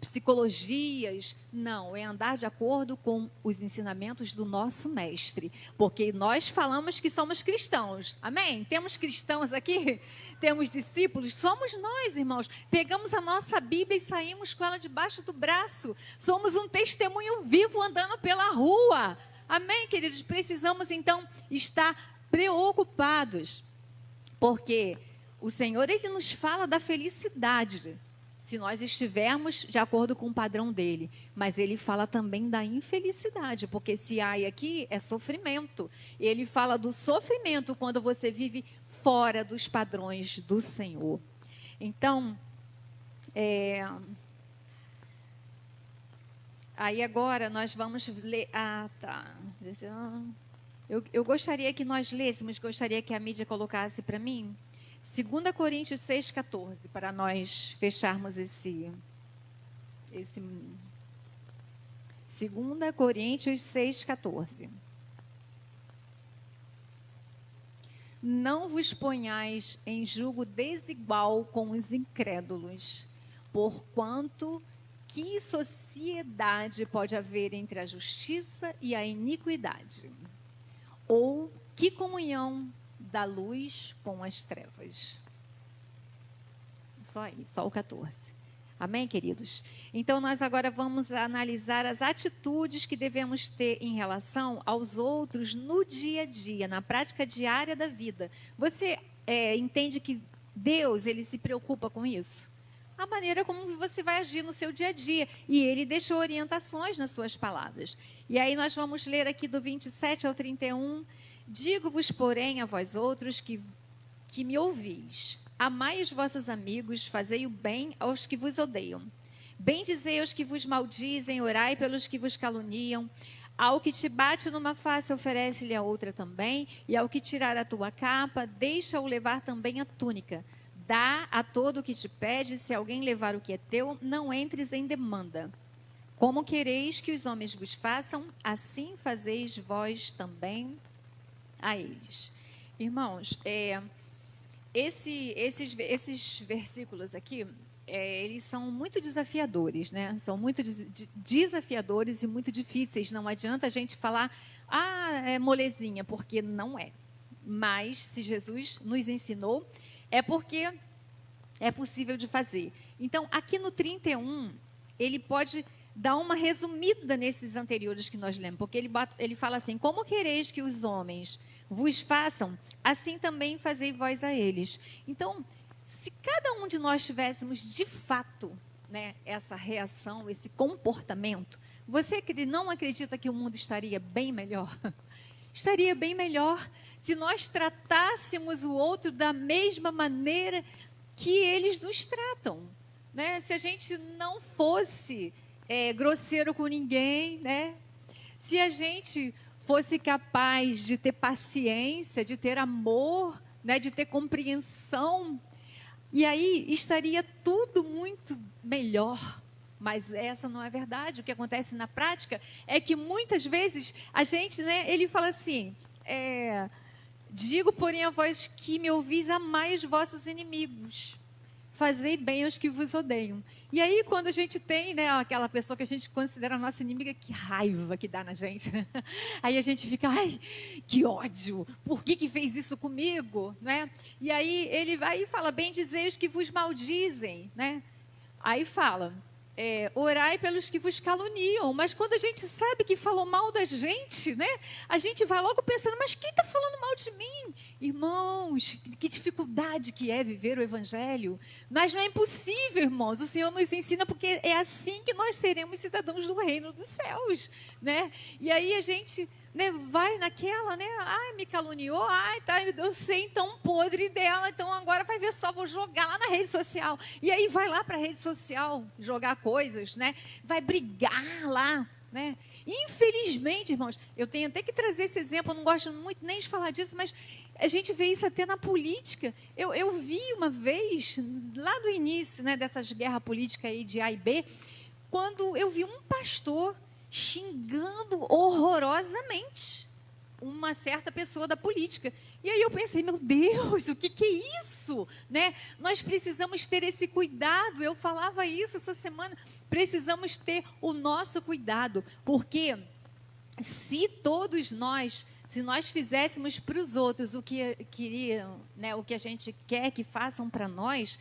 psicologias, não, é andar de acordo com os ensinamentos do nosso mestre, porque nós falamos que somos cristãos, amém? Temos cristãos aqui? Temos discípulos? Somos nós, irmãos, pegamos a nossa Bíblia e saímos com ela debaixo do braço, somos um testemunho vivo andando pela rua, amém, queridos? Precisamos então estar preocupados, porque o Senhor, Ele nos fala da felicidade. se nós estivermos de acordo com o padrão dele. Mas ele fala também da infelicidade, porque esse ai aqui é sofrimento. Ele fala do sofrimento quando você vive fora dos padrões do Senhor. Então, aí agora nós vamos ler... tá. Eu gostaria que nós lêssemos, gostaria que a mídia colocasse para mim... 2 Coríntios 6,14, para nós fecharmos esse 2 Coríntios 6,14. Não vos ponhais em julgo desigual com os incrédulos, porquanto que sociedade pode haver entre a justiça e a iniquidade? Ou que comunhão da luz com as trevas? Só aí, só o 14. Amém, queridos? Então, nós agora vamos analisar as atitudes que devemos ter em relação aos outros no dia a dia, na prática diária da vida. Você entende que Deus, ele se preocupa com isso? A maneira como você vai agir no seu dia a dia. E ele deixou orientações nas suas palavras. E aí nós vamos ler aqui do 27 ao 31. Digo-vos, porém, a vós outros que me ouvis, amai os vossos amigos, fazei o bem aos que vos odeiam. Bendizei aos que vos maldizem, orai pelos que vos caluniam. Ao que te bate numa face, oferece-lhe a outra também, e ao que tirar a tua capa, deixa-o levar também a túnica. Dá a todo o que te pede, se alguém levar o que é teu, não entres em demanda. Como quereis que os homens vos façam, assim fazeis vós também a eles. Irmãos, esses versículos aqui, eles são muito desafiadores, né? São muito desafiadores e muito difíceis. Não adianta a gente falar, é molezinha, porque não é. Mas, se Jesus nos ensinou, é porque é possível de fazer. Então, aqui no 31, ele pode dar uma resumida nesses anteriores que nós lemos, porque ele fala assim: como quereis que os homens vos façam, assim também fazei vós a eles. Então, se cada um de nós tivéssemos de fato, né, essa reação, esse comportamento, você não acredita que o mundo estaria bem melhor? Estaria bem melhor se nós tratássemos o outro da mesma maneira que eles nos tratam, né? Se a gente não fosse grosseiro com ninguém, né? Se a gente fosse capaz de ter paciência, de ter amor, né? De ter compreensão, e aí estaria tudo muito melhor. Mas essa não é verdade. O que acontece na prática é que muitas vezes a gente, né? Ele fala assim: digo, porém, a vós que me ouvis, amai os vossos inimigos, fazei bem aos que vos odeiam. E aí, quando a gente tem, né, aquela pessoa que a gente considera nossa inimiga, que raiva que dá na gente, né? Aí a gente fica, ai, que ódio, por que fez isso comigo, né? E aí ele vai e fala: bendizei os que vos maldizem, né? Aí fala: orai pelos que vos caluniam. Mas quando a gente sabe que falou mal da gente, né, a gente vai logo pensando: mas quem está falando mal de mim? Irmãos, que dificuldade que é viver o Evangelho. Mas não é impossível, irmãos. O Senhor nos ensina, porque é assim que nós seremos cidadãos do reino dos céus, né? E aí a gente, né, vai naquela, né? Ai, me caluniou, ai, tá, eu sei então podre dela, então agora vai ver só, vou jogar lá na rede social. E aí vai lá para a rede social jogar coisas, né? Vai brigar lá, né? Infelizmente, irmãos, eu tenho até que trazer esse exemplo, eu não gosto muito nem de falar disso, mas a gente vê isso até na política. Eu vi uma vez, lá do início, né, dessas guerras políticas aí de A e B, quando eu vi um pastor xingando horrorosamente uma certa pessoa da política. E aí eu pensei: meu Deus, o que é isso? Né? Nós precisamos ter esse cuidado. Eu falava isso essa semana. Precisamos ter o nosso cuidado, porque se nós fizéssemos para os outros o que queriam, né, o que a gente quer que façam para nós,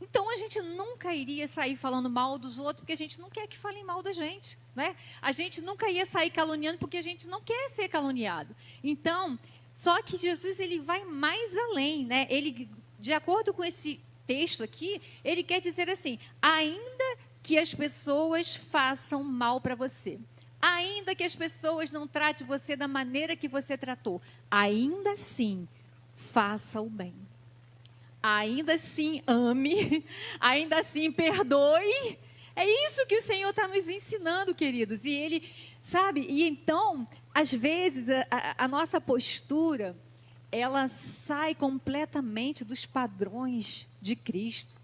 então a gente nunca iria sair falando mal dos outros, porque a gente não quer que falem mal da gente, né? A gente nunca ia sair caluniando, porque a gente não quer ser caluniado. Então, só que Jesus, ele vai mais além, né? Ele, de acordo com esse texto aqui, ele quer dizer assim: ainda que as pessoas façam mal para você, ainda que as pessoas não tratem você da maneira que você tratou, ainda assim, faça o bem. Ainda assim, ame, ainda assim, perdoe. É isso que o Senhor está nos ensinando, queridos. E Ele, sabe, e então, às vezes, a nossa postura, ela sai completamente dos padrões de Cristo.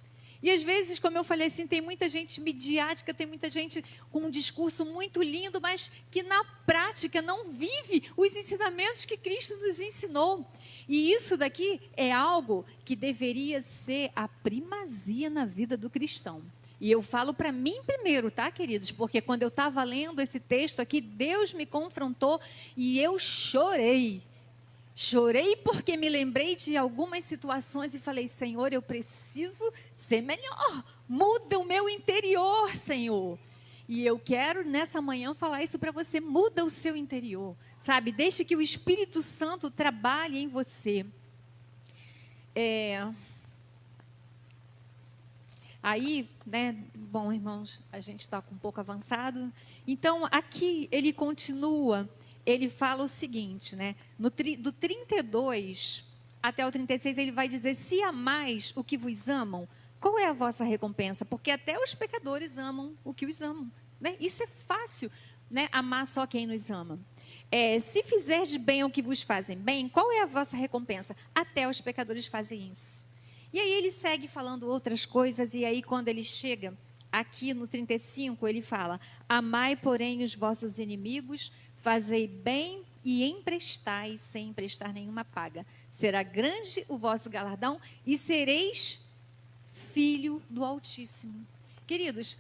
E às vezes, como eu falei assim, tem muita gente midiática, tem muita gente com um discurso muito lindo, mas que na prática não vive os ensinamentos que Cristo nos ensinou. E isso daqui é algo que deveria ser a primazia na vida do cristão. E eu falo para mim primeiro, tá, queridos? Porque quando eu estava lendo esse texto aqui, Deus me confrontou e eu chorei. Chorei porque me lembrei de algumas situações e falei: Senhor, eu preciso ser melhor. Muda o meu interior, Senhor. E eu quero nessa manhã falar isso para você: muda o seu interior, sabe? Deixe que o Espírito Santo trabalhe em você. Aí, né, bom, irmãos, a gente está um pouco avançado. Então, aqui ele continua, ele fala o seguinte, né? Do 32 até o 36, ele vai dizer: se amais o que vos amam, qual é a vossa recompensa? Porque até os pecadores amam o que os amam, né? Isso é fácil, né? Amar só quem nos ama. Se fizerdes bem ao que vos fazem bem, qual é a vossa recompensa? Até os pecadores fazem isso. E aí ele segue falando outras coisas, e aí quando ele chega aqui no 35, ele fala: amai, porém, os vossos inimigos, fazei bem e emprestai sem emprestar nenhuma paga. Será grande o vosso galardão e sereis filho do Altíssimo. Queridos,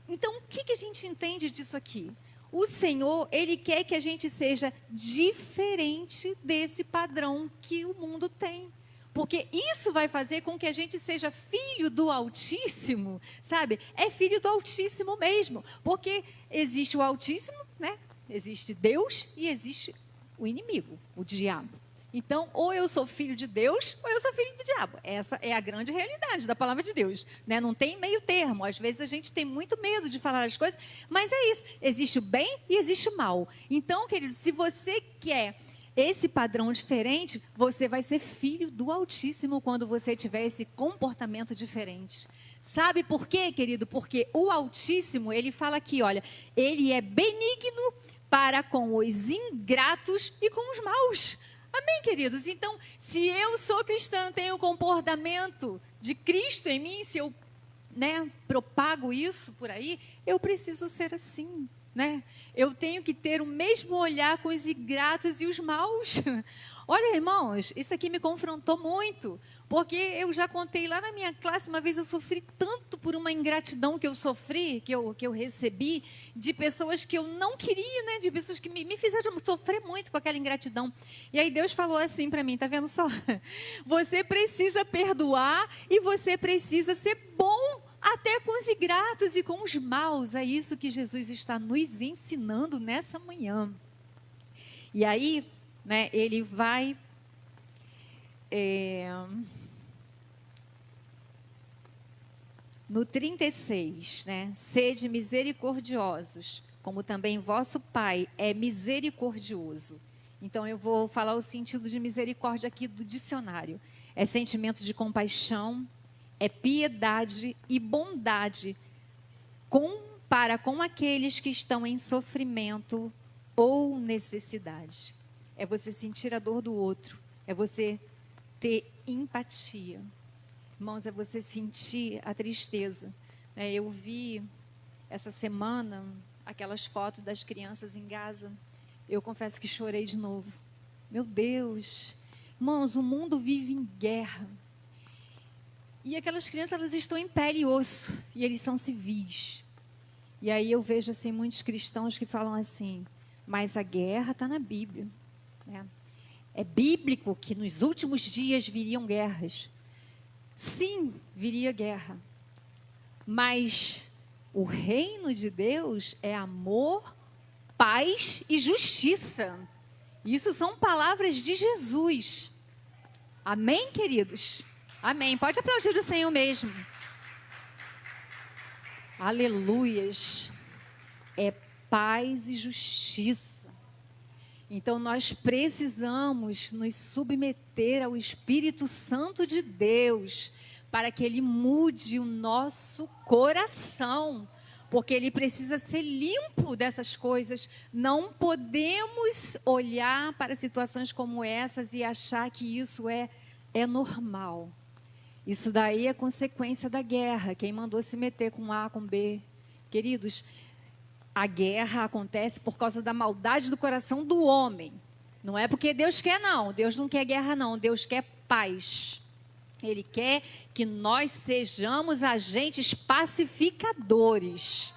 então o que a gente entende disso aqui? O Senhor, Ele quer que a gente seja diferente desse padrão que o mundo tem. Porque isso vai fazer com que a gente seja filho do Altíssimo, sabe? É filho do Altíssimo mesmo. Porque existe o Altíssimo, né? Existe Deus e existe o inimigo, o diabo. Então, ou eu sou filho de Deus, ou eu sou filho do diabo. Essa é a grande realidade da palavra de Deus, né? Não tem meio termo. Às vezes a gente tem muito medo de falar as coisas, mas é isso. Existe o bem e existe o mal. Então, querido, se você quer esse padrão diferente, você vai ser filho do Altíssimo quando você tiver esse comportamento diferente. Sabe por quê, querido? Porque o Altíssimo, ele fala aqui, olha, ele é benigno para com os ingratos e com os maus. Amém, queridos? Então, se eu sou cristã, tenho o comportamento de Cristo em mim, se eu, né, propago isso por aí, eu preciso ser assim, né? Eu tenho que ter o mesmo olhar com os ingratos e os maus. Olha, irmãos, isso aqui me confrontou muito, porque eu já contei lá na minha classe, uma vez eu sofri tanto por uma ingratidão que eu sofri, que eu recebi, de pessoas que eu não queria, né? De pessoas que me fizeram sofrer muito com aquela ingratidão. E aí Deus falou assim para mim, tá vendo só? Você precisa perdoar e você precisa ser bom até com os ingratos e com os maus. É isso que Jesus está nos ensinando nessa manhã. E aí, né, ele vai... No 36, né? Sede misericordiosos, como também vosso Pai é misericordioso. Então, eu vou falar o sentido de misericórdia aqui do dicionário. É sentimento de compaixão, é piedade e bondade para com aqueles que estão em sofrimento ou necessidade. É você sentir a dor do outro, é você ter empatia. Irmãos, é você sentir a tristeza. Eu vi essa semana aquelas fotos das crianças em Gaza. Eu confesso que chorei de novo. Meu Deus! Irmãos, o mundo vive em guerra. E aquelas crianças, elas estão em pele e osso. E eles são civis. E aí eu vejo assim, muitos cristãos que falam assim, mas a guerra está na Bíblia. Né? É bíblico que nos últimos dias viriam guerras. Sim, viria guerra, mas o reino de Deus é amor, paz e justiça. Isso são palavras de Jesus. Amém, queridos? Amém. Pode aplaudir o Senhor mesmo. Aleluias. É paz e justiça. Então nós precisamos nos submeter ao Espírito Santo de Deus para que Ele mude o nosso coração, porque ele precisa ser limpo dessas coisas. Não podemos olhar para situações como essas e achar que isso é normal. Isso daí é consequência da guerra. Quem mandou se meter com A, com B? Queridos, a guerra acontece por causa da maldade do coração do homem. Não é porque Deus quer, não. Deus não quer guerra, não. Deus quer paz. Ele quer que nós sejamos agentes pacificadores.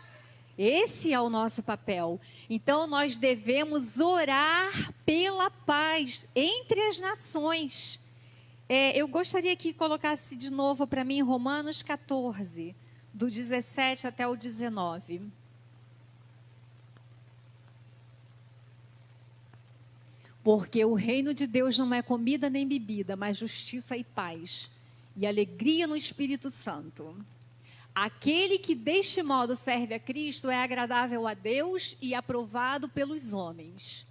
Esse é o nosso papel. Então, nós devemos orar pela paz entre as nações. Eu gostaria que colocasse de novo para mim Romanos 14, do 17 até o 19. Porque o reino de Deus não é comida nem bebida, mas justiça e paz, e alegria no Espírito Santo. Aquele que deste modo serve a Cristo é agradável a Deus e aprovado pelos homens.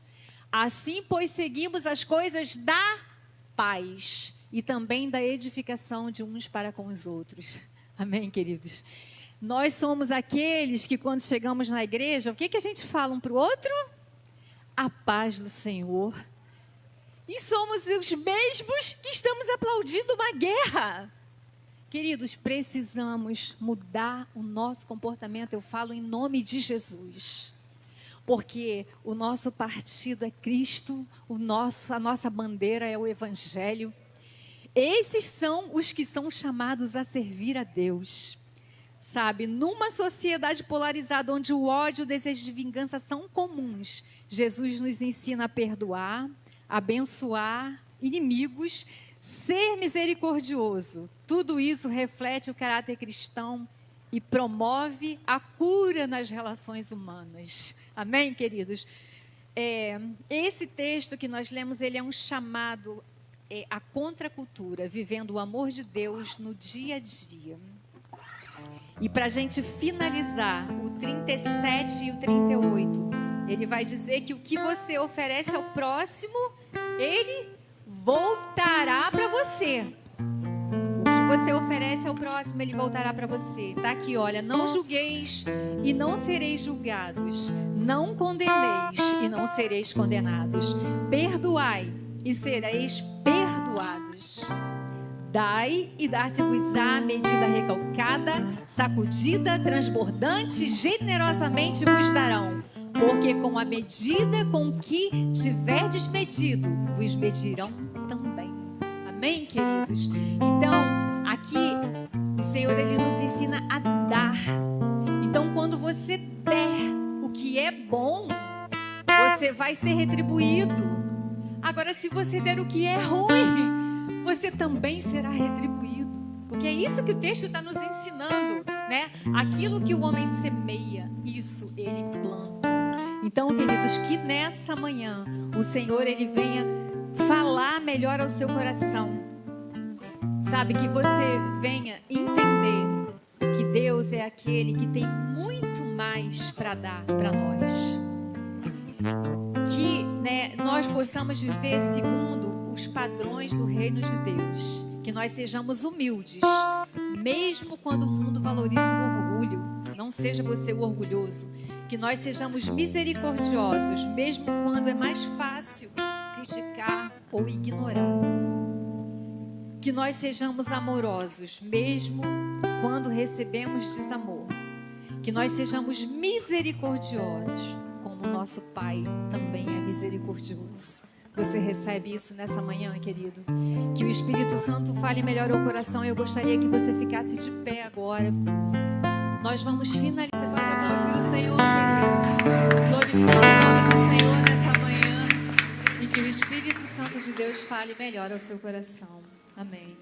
Assim, pois, seguimos as coisas da paz e também da edificação de uns para com os outros. Amém, queridos? Nós somos aqueles que, quando chegamos na igreja, o que a gente fala um para o outro? A paz do Senhor. E somos os mesmos que estamos aplaudindo uma guerra. Queridos, precisamos mudar o nosso comportamento. Eu falo em nome de Jesus. Porque o nosso partido é Cristo, a nossa bandeira é o Evangelho. Esses são os que são chamados a servir a Deus. Sabe, numa sociedade polarizada onde o ódio e o desejo de vingança são comuns, Jesus nos ensina a perdoar, abençoar inimigos, ser misericordioso. Tudo isso reflete o caráter cristão e promove a cura nas relações humanas. Amém, queridos? Esse texto que nós lemos, ele é um chamado à contracultura, vivendo o amor de Deus no dia a dia. E para a gente finalizar, o 37 e o 38, ele vai dizer que o que você oferece ao próximo, ele voltará para você. O que você oferece ao próximo, ele voltará para você. Está aqui, olha, não julgueis e não sereis julgados. Não condeneis e não sereis condenados. Perdoai e sereis perdoados. Dai e dar-se-vos-á medida recalcada, sacudida, transbordante, generosamente vos darão. Porque com a medida com que tiverdes medido, vos medirão também. Amém, queridos? Então, aqui, o Senhor, Ele nos ensina a dar. Então, quando você der o que é bom, você vai ser retribuído. Agora, se você der o que é ruim, você também será retribuído. Porque é isso que o texto está nos ensinando, né? Aquilo que o homem semeia, isso ele planta. Então, queridos, que nessa manhã o Senhor, Ele venha falar melhor ao seu coração. Sabe, que você venha entender que Deus é aquele que tem muito mais para dar para nós. Que, né, nós possamos viver segundo os padrões do reino de Deus. Que nós sejamos humildes, mesmo quando o mundo valoriza o orgulho. Não seja você o orgulhoso. Que nós sejamos misericordiosos, mesmo quando é mais fácil criticar ou ignorar. Que nós sejamos amorosos, mesmo quando recebemos desamor. Que nós sejamos misericordiosos, como o nosso Pai também é misericordioso. Você recebe isso nessa manhã, querido? Que o Espírito Santo fale melhor ao coração. Eu gostaria que você ficasse de pé agora. Nós vamos finalizar. Pode aplaudir o Senhor, querido. Glorifique o nome do Senhor nessa manhã. E que o Espírito Santo de Deus fale melhor ao seu coração. Amém.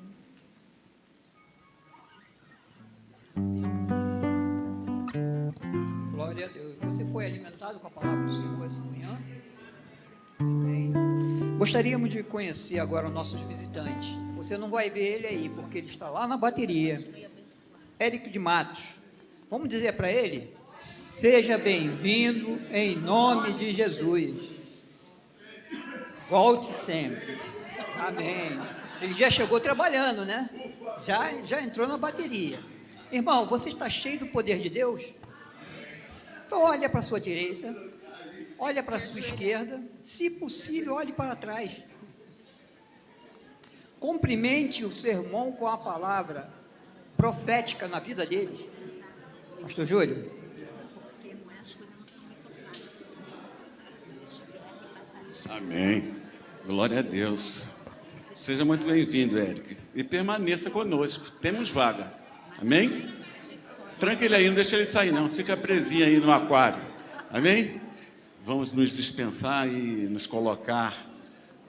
Glória a Deus. Você foi alimentado com a palavra do Senhor essa manhã? Amém. Gostaríamos de conhecer agora os nossos visitantes. Você não vai ver ele aí, porque ele está lá na bateria. Érico de Matos. Vamos dizer para ele? Seja bem-vindo em nome de Jesus. Volte sempre. Amém. Ele já chegou trabalhando, né? Já entrou na bateria. Irmão, você está cheio do poder de Deus? Então olha para a sua direita, olha para a sua esquerda, se possível, olhe para trás. Cumprimente o sermão com a palavra profética na vida deles. Pastor Júlio. Amém. Glória a Deus. Seja muito bem-vindo, Érico. E permaneça conosco. Temos vaga. Amém? Tranca ele aí, não deixa ele sair não. Fica presinho aí no aquário. Amém? Vamos nos dispensar e nos colocar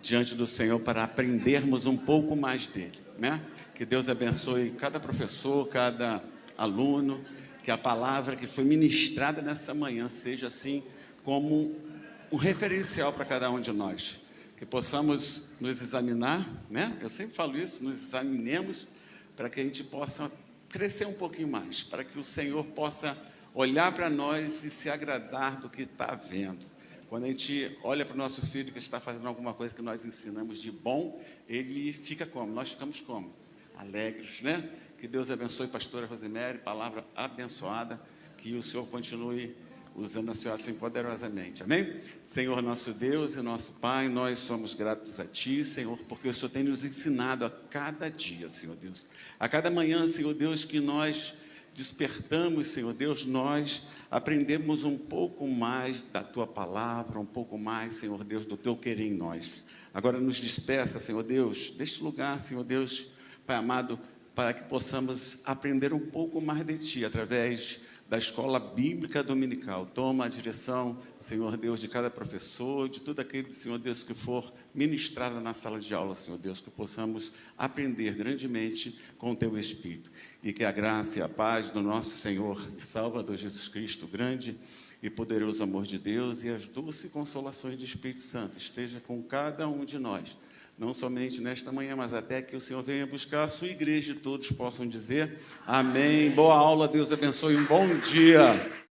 diante do Senhor para aprendermos um pouco mais dele, né? Que Deus abençoe cada professor, cada aluno, que a palavra que foi ministrada nessa manhã seja assim como um referencial para cada um de nós. Que possamos nos examinar, né? Eu sempre falo isso, nos examinemos para que a gente possa crescer um pouquinho mais, para que o Senhor possa olhar para nós e se agradar do que está vendo. Quando a gente olha para o nosso filho que está fazendo alguma coisa que nós ensinamos de bom, ele fica como? Nós ficamos como? Alegres, né? Que Deus abençoe a pastora Rosemary, palavra abençoada, que o Senhor continue usando a senhora assim poderosamente, amém? Senhor nosso Deus e nosso Pai, nós somos gratos a Ti, Senhor, porque o Senhor tem nos ensinado a cada dia, Senhor Deus, a cada manhã, Senhor Deus, que nós despertamos, Senhor Deus, nós aprendemos um pouco mais da Tua palavra, um pouco mais, Senhor Deus, do Teu querer em nós. Agora nos despeça, Senhor Deus, deste lugar, Senhor Deus, Pai amado, para que possamos aprender um pouco mais de Ti, através da escola bíblica dominical. Toma a direção, Senhor Deus, de cada professor, de tudo aquele, Senhor Deus, que for ministrado na sala de aula, Senhor Deus, que possamos aprender grandemente com o Teu Espírito. E que a graça e a paz do nosso Senhor e Salvador Jesus Cristo, grande e poderoso amor de Deus e as doces consolações do Espírito Santo esteja com cada um de nós, não somente nesta manhã, mas até que o Senhor venha buscar a sua igreja e todos possam dizer amém. Boa aula, Deus abençoe, um bom dia.